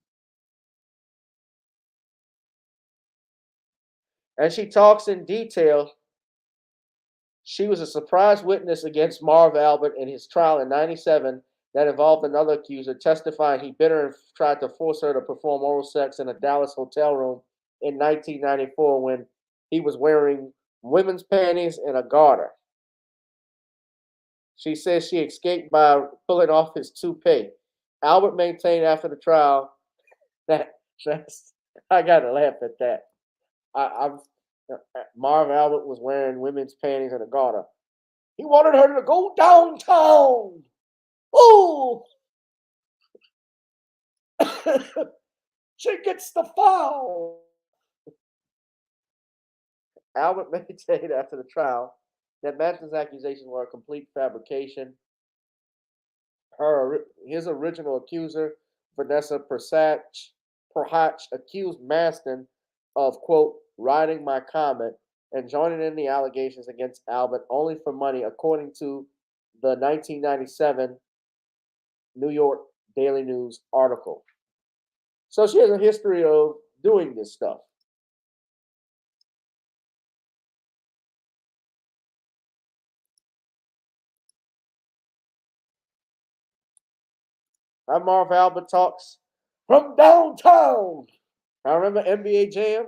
And she talks in detail. She was a surprise witness against Marv Albert in his trial in '97 that involved another accuser testifying he bit her and tried to force her to perform oral sex in a Dallas hotel room in 1994 when he was wearing women's panties and a garter. She says she escaped by pulling off his toupee. Albert maintained after the trial that I gotta laugh at that. Marv Albert was wearing women's panties and a garter. He wanted her to go downtown. Ooh! She gets the foul. Albert maintained after the trial that Matsen's accusations were a complete fabrication. His original accuser, Vanessa Perhach, accused Matsen of, quote, riding my comet and joining in the allegations against Albert only for money, according to the 1997 New York Daily News article. So she has a history of doing this stuff. How Marv Albert talks from downtown. I remember NBA Jam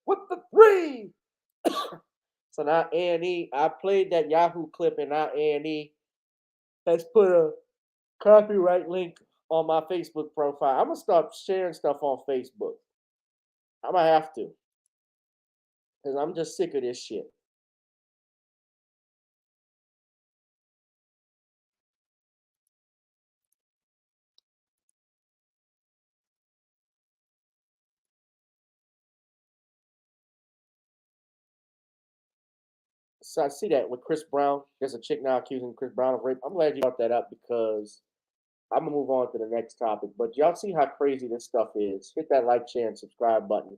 with the three. So now A&E, I played that Yahoo clip, and now A&E has put a copyright link on my Facebook profile. I'm gonna start sharing stuff on Facebook. I'm gonna have to, because I'm just sick of this shit. So I see that with Chris Brown. There's a chick now accusing Chris Brown of rape. I'm glad you brought that up because I'm gonna move on to the next topic. But y'all see how crazy this stuff is. Hit that like, share, and subscribe button.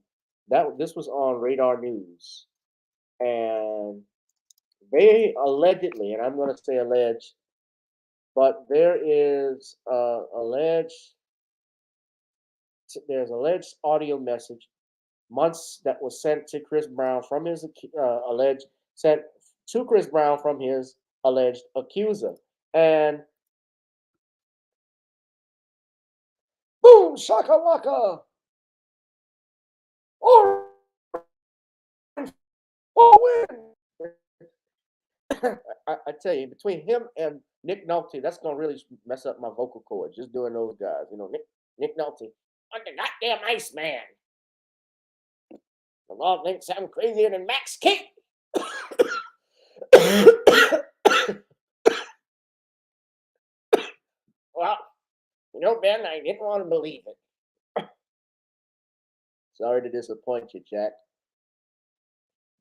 This was on Radar News, and they allegedly, and I'm gonna say alleged, but there's alleged audio message months that was sent to Chris Brown from his sent to Chris Brown from his alleged accuser. And boom, shakalaka. Or win. I tell you, between him and Nick Nolte, that's gonna really mess up my vocal cords. Just doing those guys, Nick Nolte, I'm the goddamn Iceman. The law thinks I'm crazier than Max King. Well, Ben, I didn't want to believe it. Sorry to disappoint you, Jack.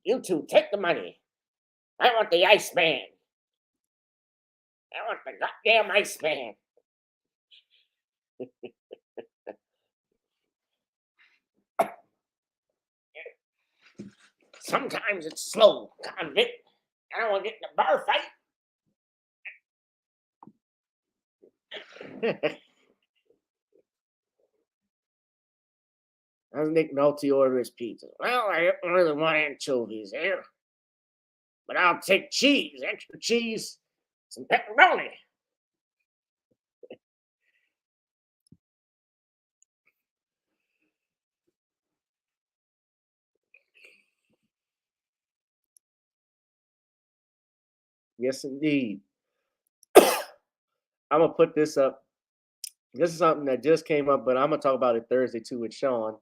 You two take the money. I want the Iceman. I want the goddamn Iceman. Sometimes it's slow, convict. I don't want to get in a bar fight. How's Nick Nolte order his pizza? Well, I don't really want anchovies here, but I'll take cheese, extra cheese, some pepperoni. Yes, indeed. I'm gonna put this up. This is something that just came up, but I'm gonna talk about it Thursday too with Sean.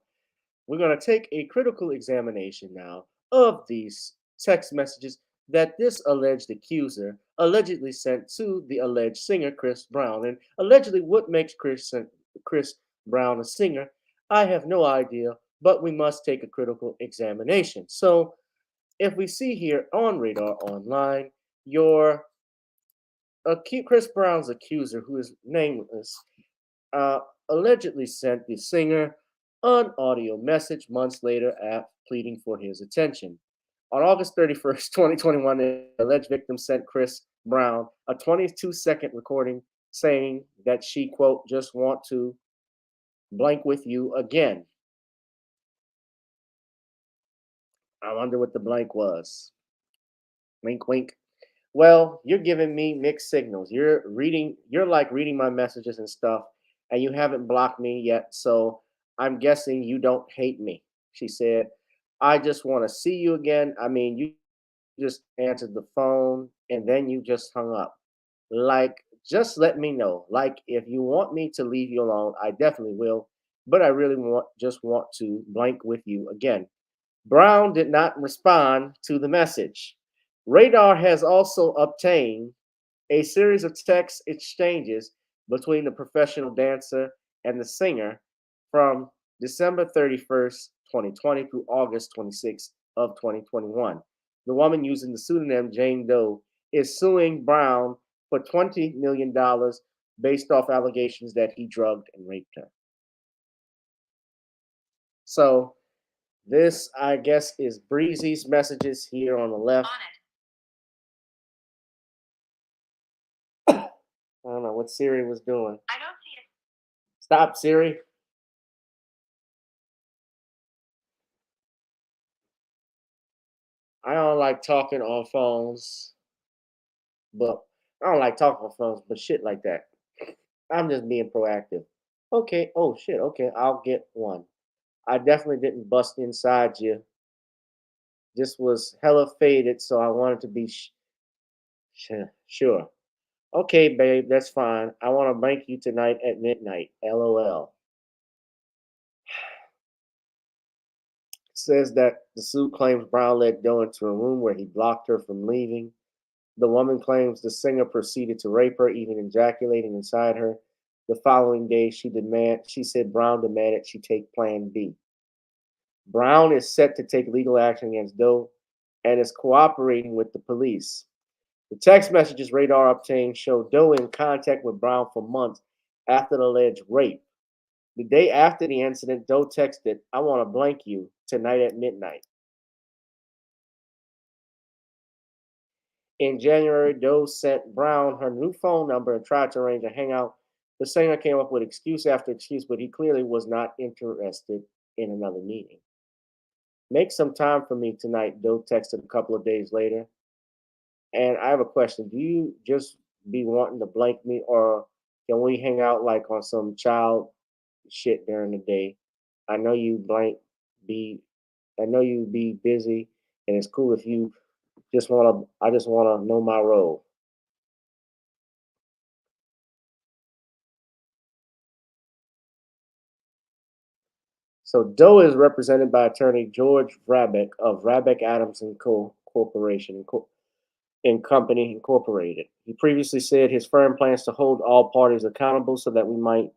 We're gonna take a critical examination now of these text messages that this alleged accuser allegedly sent to the alleged singer Chris Brown. And allegedly, what makes Chris Brown a singer? I have no idea, but we must take a critical examination. So, if we see here on Radar Online, your Chris Brown's accuser, who is nameless, uh, allegedly sent the singer an audio message months later pleading for his attention. On August 31st, 2021, the alleged victim sent Chris Brown a 22-second recording saying that she, quote, just want to blank with you again. I wonder what the blank was. Wink, wink. Well, you're giving me mixed signals. You're like reading my messages and stuff, and you haven't blocked me yet. So I'm guessing you don't hate me. She said, I just want to see you again. I mean, you just answered the phone and then you just hung up. Like, just let me know. Like, if you want me to leave you alone, I definitely will. But I really just want to blank with you again. Brown did not respond to the message. Radar has also obtained a series of text exchanges between the professional dancer and the singer from December 31st, 2020 through August 26th of 2021. The woman using the pseudonym Jane Doe is suing Brown for $20 million based off allegations that he drugged and raped her. So this, I guess, is Breezy's messages here on the left. I don't know what Siri was doing. I don't see it. Stop, Siri. I don't like talking on phones, but I don't like talking on phones, but shit like that. I'm just being proactive. Okay. Oh shit. Okay, I'll get one. I definitely didn't bust inside you. This was hella faded, so I wanted to be sure. Okay, babe, that's fine. I want to bank you tonight at midnight. LOL. Says that the suit claims Brown led Doe into a room where he blocked her from leaving. The woman claims the singer proceeded to rape her, even ejaculating inside her. The following day, she said Brown demanded she take Plan B. Brown is set to take legal action against Doe and is cooperating with the police. The text messages Radar obtained show Doe in contact with Brown for months after the alleged rape. The day after the incident, Doe texted, I want to blank you tonight at midnight. In January, Doe sent Brown her new phone number and tried to arrange a hangout. The singer came up with excuse after excuse, but he clearly was not interested in another meeting. Make some time for me tonight, Doe texted a couple of days later. And I have a question. Do you just be wanting to blank me, or can we hang out like on some child shit during the day? I know you be busy, and it's cool if you I just wanna know my role. So Doe is represented by attorney George Vrabeck of Vrabeck Adams and Co. Corporation and Company Incorporated. He previously said his firm plans to hold all parties accountable so that we might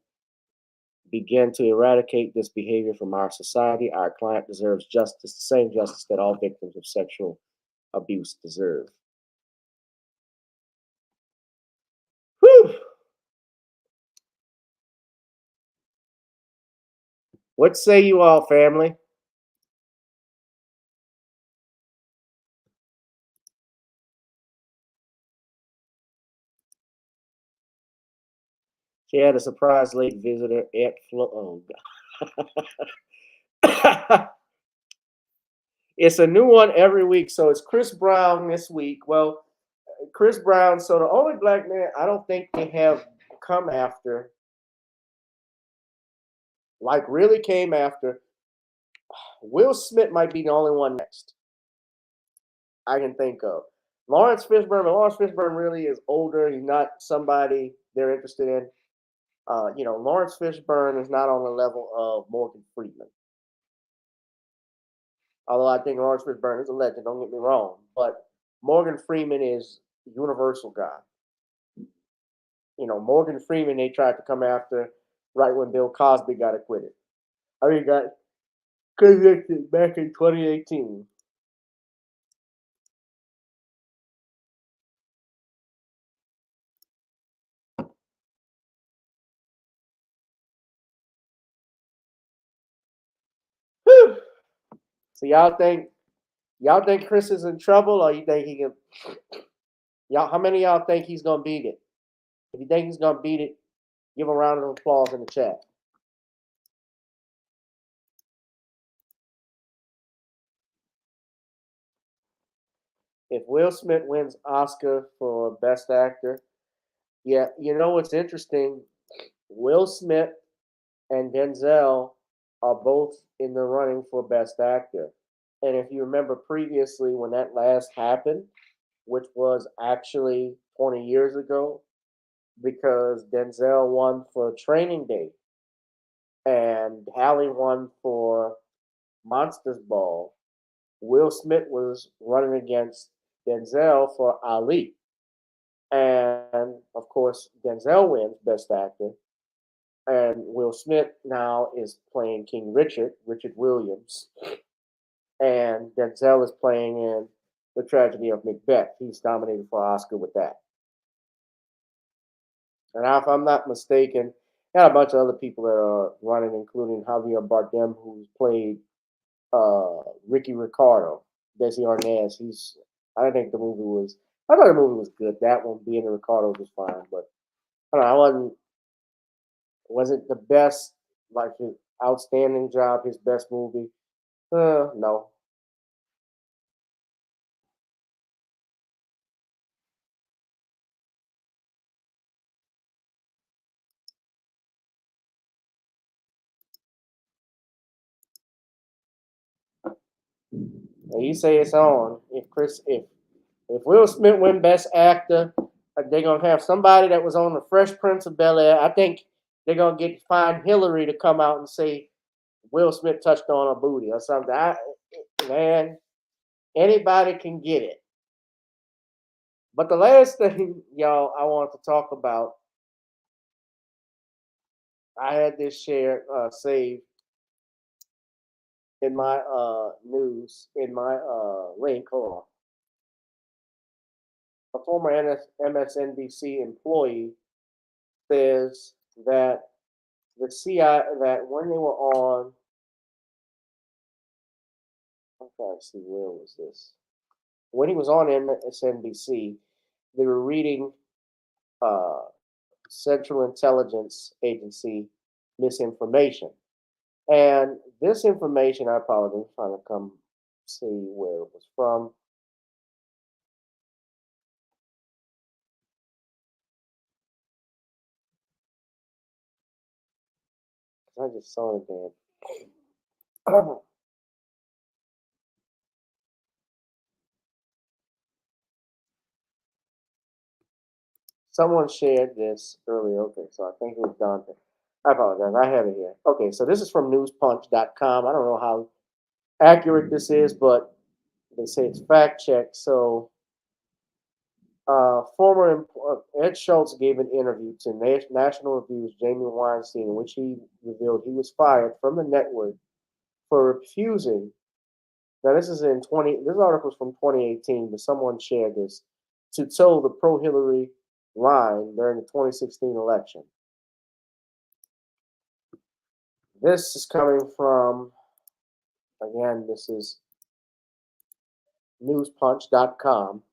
begin to eradicate this behavior from our society. Our client deserves justice, the same justice that all victims of sexual abuse deserve. Whew. What say you all, family? She had a surprise late visitor at Flo. Oh, God. It's a new one every week. So it's Chris Brown this week. Well, Chris Brown. So the only black man I don't think they have come after, like really came after, Will Smith might be the only one next I can think of. Lawrence Fishburne really is older. He's not somebody they're interested in. Lawrence Fishburne is not on the level of Morgan Freeman. Although I think Lawrence Fishburne is a legend, don't get me wrong. But Morgan Freeman is universal guy. Morgan Freeman, they tried to come after right when Bill Cosby got acquitted. Got convicted back in 2018. Whew. So y'all think Chris is in trouble, or you think he can? Y'all, how many of y'all think he's gonna beat it? If you think he's gonna beat it, give him a round of applause in the chat. If Will Smith wins Oscar for Best Actor, yeah, you know what's interesting? Will Smith and Denzel are both in the running for Best Actor. And if you remember previously when that last happened, which was actually 20 years ago, because Denzel won for Training Day and Halle won for Monsters Ball, Will Smith was running against Denzel for Ali. And of course, Denzel wins Best Actor. And Will Smith now is playing King Richard Williams. And Denzel is playing in The Tragedy of Macbeth. He's nominated for an Oscar with that. And if I'm not mistaken, got a bunch of other people that are running, including Javier Bardem, who's played Ricky Ricardo, Desi Arnaz. I think the movie was. I thought the movie was good. That one, being Ricardo, was fine, but I don't know. I wasn't the best, like his outstanding job, his best movie. No. And you say it's on. If Will Smith win Best Actor, they're gonna have somebody that was on the Fresh Prince of Bel-Air. I think they're gonna find Hillary to come out and say Will Smith touched on her booty or something. Man, anybody can get it. But the last thing, y'all, I want to talk about, I had this saved in my news, in my link. Hold on. A former MSNBC employee says that the CIA, that when they were on, I'm trying to see where was this. When he was on MSNBC, they were reading Central Intelligence Agency misinformation. And this information, I apologize, I'm trying to come see where it was from. I just saw it there. Someone shared this earlier. Okay, so I think it was Dante. I apologize. I have it here. Okay, so this is from newspunch.com. I don't know how accurate this is, but they say it's fact checked. So, Ed Schultz gave an interview to National Review's Jamie Weinstein, in which he revealed he was fired from the network for refusing. Now, this is in 20. This article is from 2018, but someone shared this to toe the pro-Hillary line during the 2016 election. This is coming from, again, this is newspunch.com.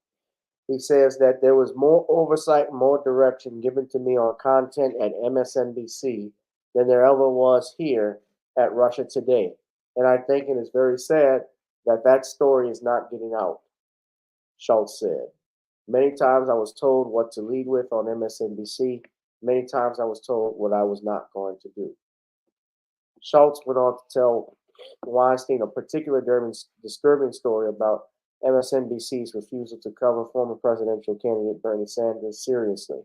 He says that there was more oversight and more direction given to me on content at MSNBC than there ever was here at Russia Today. And I think it is very sad that that story is not getting out, Schultz said. Many times I was told what to lead with on MSNBC. Many times I was told what I was not going to do. Schultz went on to tell Weinstein a particular disturbing story about MSNBC's refusal to cover former presidential candidate Bernie Sanders seriously.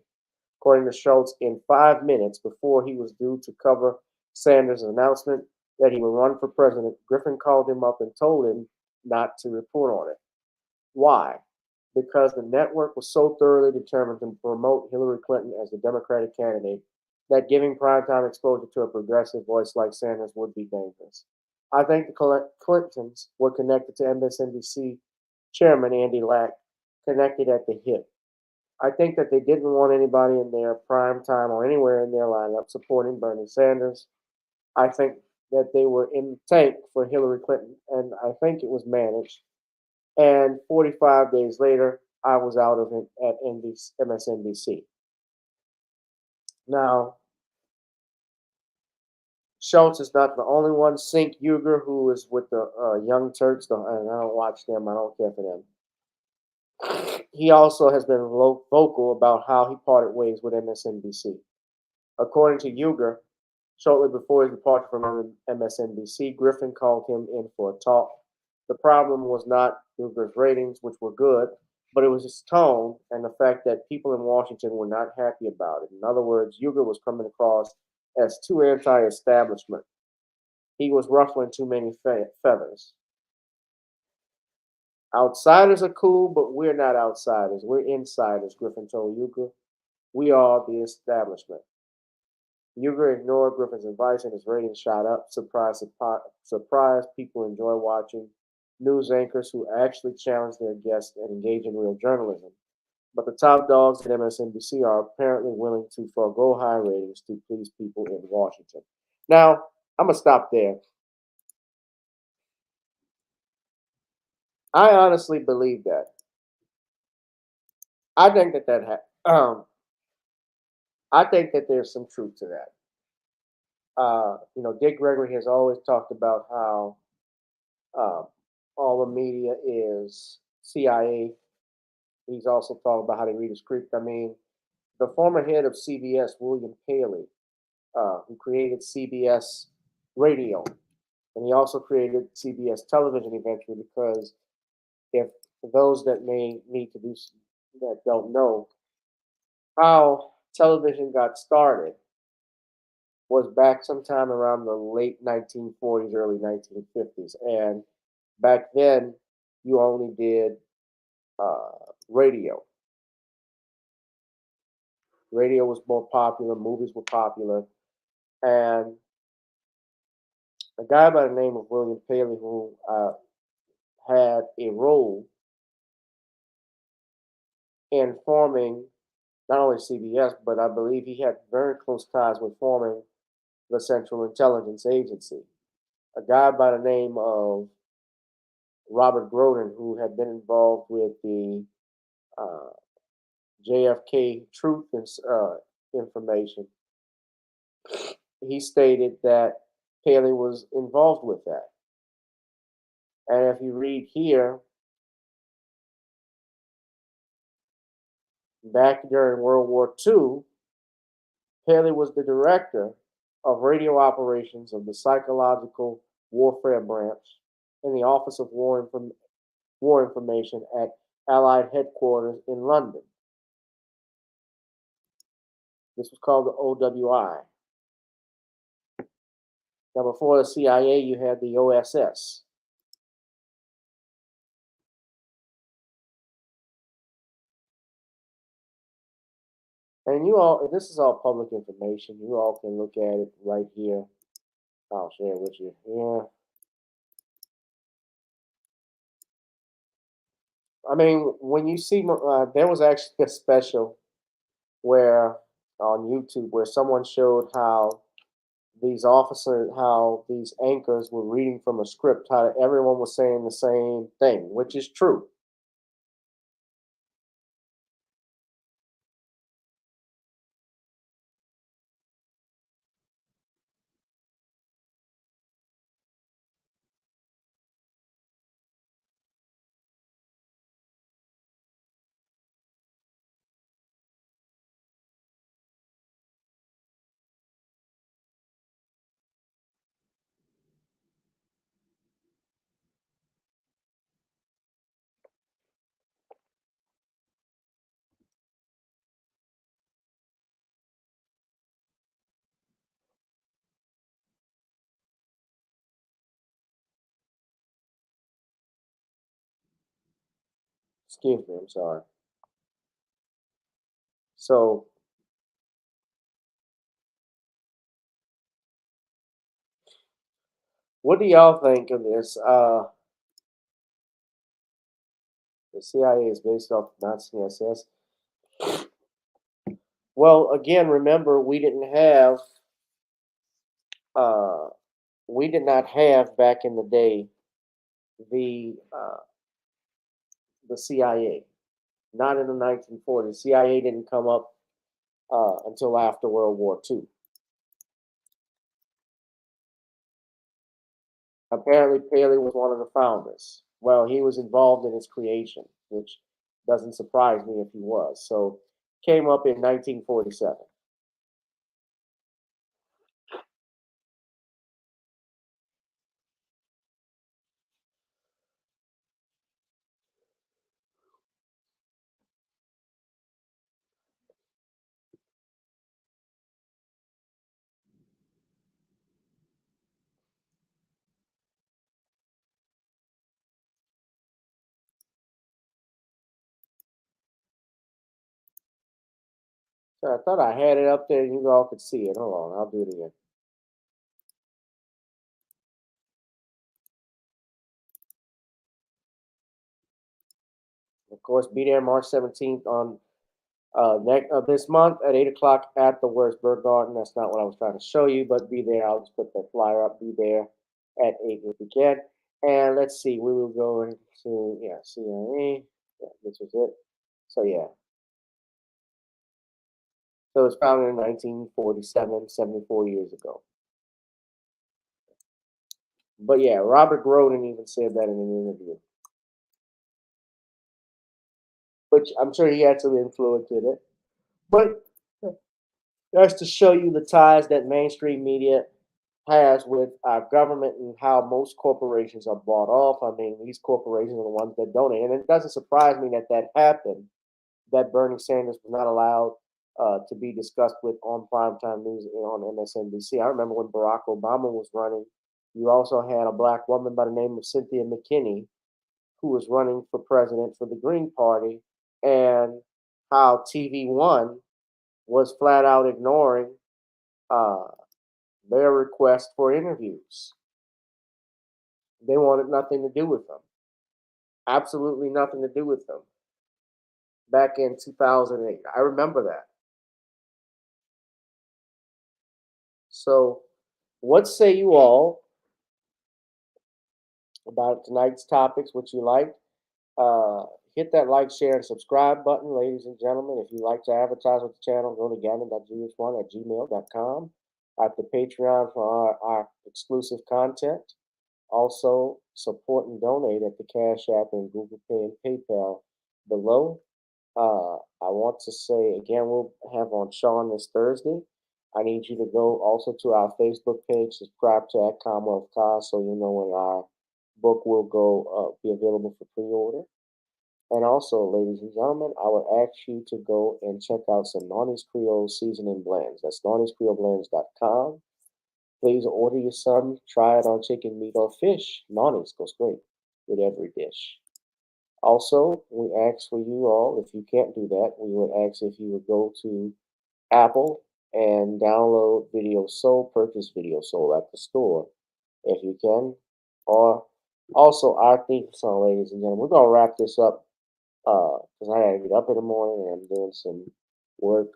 According to Schultz, in 5 minutes before he was due to cover Sanders' announcement that he would run for president, Griffin called him up and told him not to report on it. Why? Because the network was so thoroughly determined to promote Hillary Clinton as the Democratic candidate that giving primetime exposure to a progressive voice like Sanders would be dangerous. I think the Clintons were connected to MSNBC chairman Andy Lack, connected at the hip. I think that they didn't want anybody in their prime time or anywhere in their lineup supporting Bernie Sanders. I think that they were in the tank for Hillary Clinton, and I think it was managed. And 45 days later, I was out of it at MSNBC. Now, Schultz is not the only one. Sink Uygur, who is with the Young Turks, and I don't watch them. I don't care for them. He also has been vocal about how he parted ways with MSNBC. According to Uygur, shortly before his departure from MSNBC, Griffin called him in for a talk. The problem was not Uyghur's ratings, which were good, but it was his tone and the fact that people in Washington were not happy about it. In other words, Uygur was coming across as too anti-establishment. He was ruffling too many feathers. Outsiders are cool, but we're not outsiders. We're insiders, Griffin told Uygur. We are the establishment. Uygur ignored Griffin's advice and his ratings shot up. Surprise, people enjoy watching news anchors who actually challenge their guests and engage in real journalism. But the top dogs at MSNBC are apparently willing to forego high ratings to please people in Washington. Now, I'm going to stop there. I honestly believe that. I think I think that there's some truth to that. Dick Gregory has always talked about how all the media is CIA. He's also talked about how they read his script. I mean, the former head of CBS, William Paley, who created CBS Radio, and he also created CBS Television eventually. Because if for those that may need to do that don't know how television got started, was back sometime around the late 1940s, early 1950s, and back then you only did radio. Radio was more popular, movies were popular, and a guy by the name of William Paley, who had a role in forming not only CBS, but I believe he had very close ties with forming the Central Intelligence Agency. A guy by the name of Robert Groden, who had been involved with the JFK Truth information, he stated that Paley was involved with that. And if you read here, back during World War II, Paley was the director of radio operations of the Psychological Warfare Branch in the Office of War Information at Allied headquarters in London. This was called the OWI. Now, before the CIA, you had the OSS. And you all, this is all public information. You all can look at it right here. I'll share it with you. Yeah. I mean, when you see, there was actually a special where on YouTube where someone showed how these officers, how these anchors were reading from a script, how everyone was saying the same thing, which is true. Excuse me, I'm sorry. So, what do y'all think of this? The CIA is based off Nazi SS. Well, again, remember we didn't have, uh, we did not have back in the day the CIA. Not in the 1940s. CIA didn't come up until after World War II. Apparently, Paley was one of the founders. Well, he was involved in its creation, which doesn't surprise me if he was. So, came up in 1947. So I thought I had it up there and you all could see it. Hold on, I'll do it again. Of course, be there March 17th on this month at 8 o'clock at the Wurzburg Garden. That's not what I was trying to show you, but be there. I'll just put that flyer up. Be there at 8 if you can. And let's see, we will go into, yeah, CIA. Yeah, this was it. So, yeah. So it was founded in 1947, 74 years ago. But yeah, Robert Groden even said that in an interview, which I'm sure he had some influence in it. But that's to show you the ties that mainstream media has with our government and how most corporations are bought off. I mean, these corporations are the ones that donate. And it doesn't surprise me that that happened, that Bernie Sanders was not allowed to be discussed with on primetime news on MSNBC. I remember when Barack Obama was running, you also had a black woman by the name of Cynthia McKinney who was running for president for the Green Party, and how TV One was flat out ignoring uh, their request for interviews. They wanted nothing to do with them. Absolutely nothing to do with them. Back in 2008. I remember that. So, what say you all about tonight's topics, what you liked? Hit that like, share, and subscribe button, ladies and gentlemen. If you'd like to advertise with the channel, go to gavin.gh1@gmail.com. At the Patreon for our exclusive content. Also, support and donate at the Cash App and Google Pay and PayPal below. I want to say again, we'll have on Sean this Thursday. I need you to go also to our Facebook page, subscribe to at Commonwealth Cause, so you know when our book will go be available for pre-order. And also, ladies and gentlemen, I would ask you to go and check out some Nani's Creole seasoning blends. That's naniscreoleblends.com. Please order you some. Try it on chicken, meat, or fish. Nani's goes great with every dish. Also, we ask for you all, if you can't do that, we would ask if you would go to Apple and download Video Soul, purchase Video Soul at the store if you can. Or also our theme song, ladies and gentlemen. We're gonna wrap this up because I gotta get up in the morning and I'm doing some work.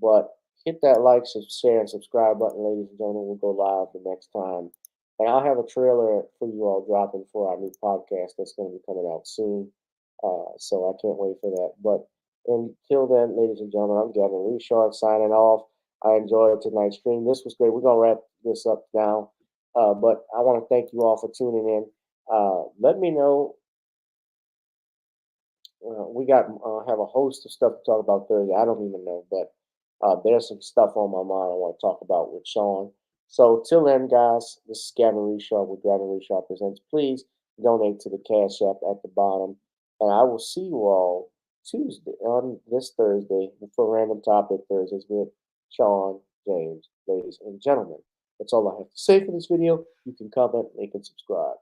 But hit that like, share, and subscribe button, ladies and gentlemen. We'll go live the next time. And I'll have a trailer for you all dropping for our new podcast that's going to be coming out soon. So I can't wait for that. But until then, ladies and gentlemen, I'm Gavin Richard signing off. I enjoyed tonight's stream. This was great. We're going to wrap this up now. But I want to thank you all for tuning in. Let me know. We got have a host of stuff to talk about Thursday. I don't even know, but there's some stuff on my mind I want to talk about with Sean. So till then, guys, this is Gavin Richard with Gavin Richard Presents. Please donate to the Cash App at the bottom, and I will see you all Tuesday on this Thursday for Random Topic Thursdays with Sean James, ladies and gentlemen. That's all I have to say for this video. You can comment, like, and subscribe.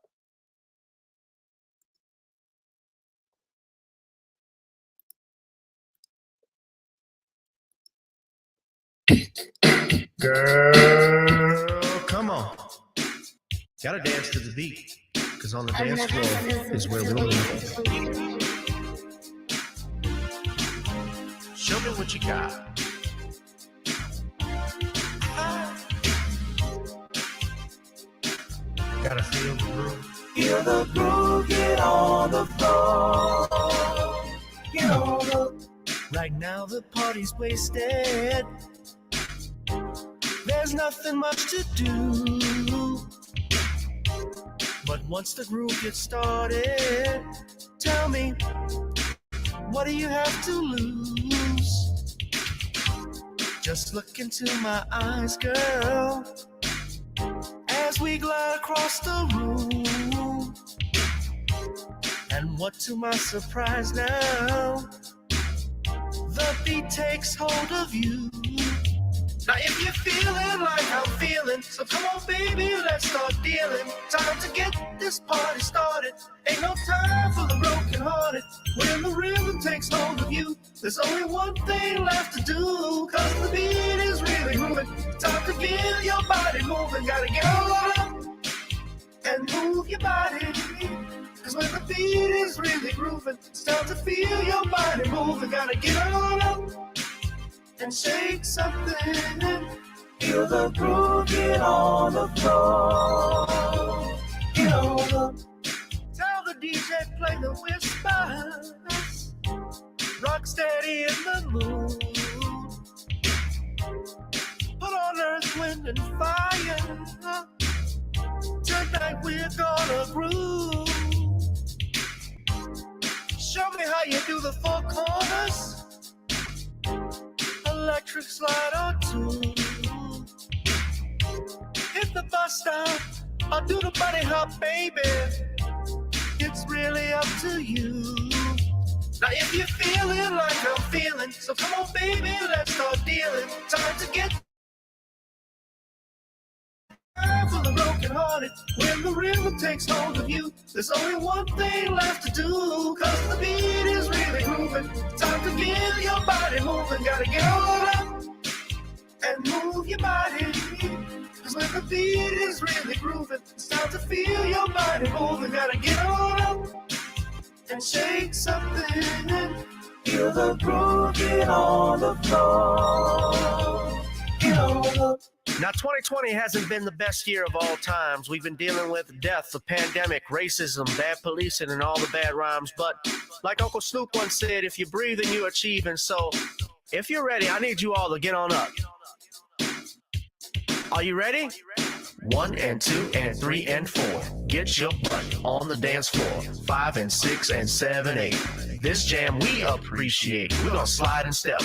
Girl, come on. Gotta dance to the beat, because on the dance floor is where we'll meet. Show me what you got. Gotta feel the groove. Feel the groove, get on the floor. Get on the... Right now the party's wasted. There's nothing much to do. But once the groove gets started, tell me, what do you have to lose? Just look into my eyes, girl, as we glide across the room. And what to my surprise now, the beat takes hold of you. Now if you're feeling like I'm feeling, so come on baby, let's start dealing. Time to get this party started. Ain't no time for the broken hearted. When the rhythm takes hold of you, there's only one thing left to do. Cause the beat is really moving. Time to feel your body moving. Gotta get on up and move your body. Cause when the beat is really grooving, it's time to feel your body moving. Gotta get on up and shake something. Feel the groove, get on the floor. Get on the... Tell the DJ play the whispers. Rock steady in the mood. Put on earth, wind, and fire. Tonight we're gonna groove. Show me how you do the four corners. Electric slide or two. Hit the bus stop or do the bunny hop, baby. It's really up to you. Now if you're feeling like I'm feeling, so come on baby, let's start dealing. Time to get for the broken hearted. When the rhythm takes hold of you, there's only one thing left to do. Cause the beat is really grooving. Time to feel your body moving. Gotta get on up and move your body. Cause when the beat is really grooving, it's time to feel your body moving. Gotta get on up and shake something. Feel the groove, get on the floor. Get on the... Now, 2020 hasn't been the best year of all times. We've been dealing with death, the pandemic, racism, bad policing, and all the bad rhymes. But like Uncle Snoop once said, if you're breathing, you're achieving. So if you're ready, I need you all to get on up. Are you ready? 1 and 2 and 3 and 4. Get your butt on the dance floor. 5 and 6 and 7, 8. This jam we appreciate. We're gonna slide and step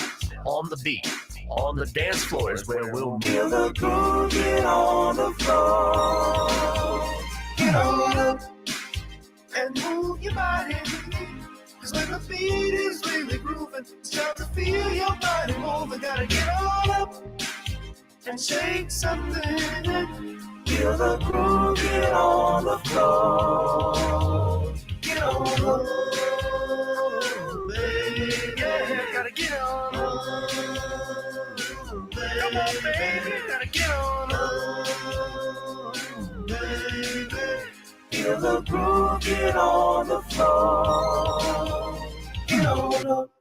on the beat. On the dance floor is where we'll feel the groove, get on the floor. Get on up and move your body. 'Cause when the beat is really grooving, it's time to feel your body moving. Gotta get on up and shake something. Feel the groove, get on the floor. Get on the floor, baby. Yeah, gotta get on the floor, baby. Come on, baby, gotta get on the floor, baby. Feel the groove, get on the floor. Get on up.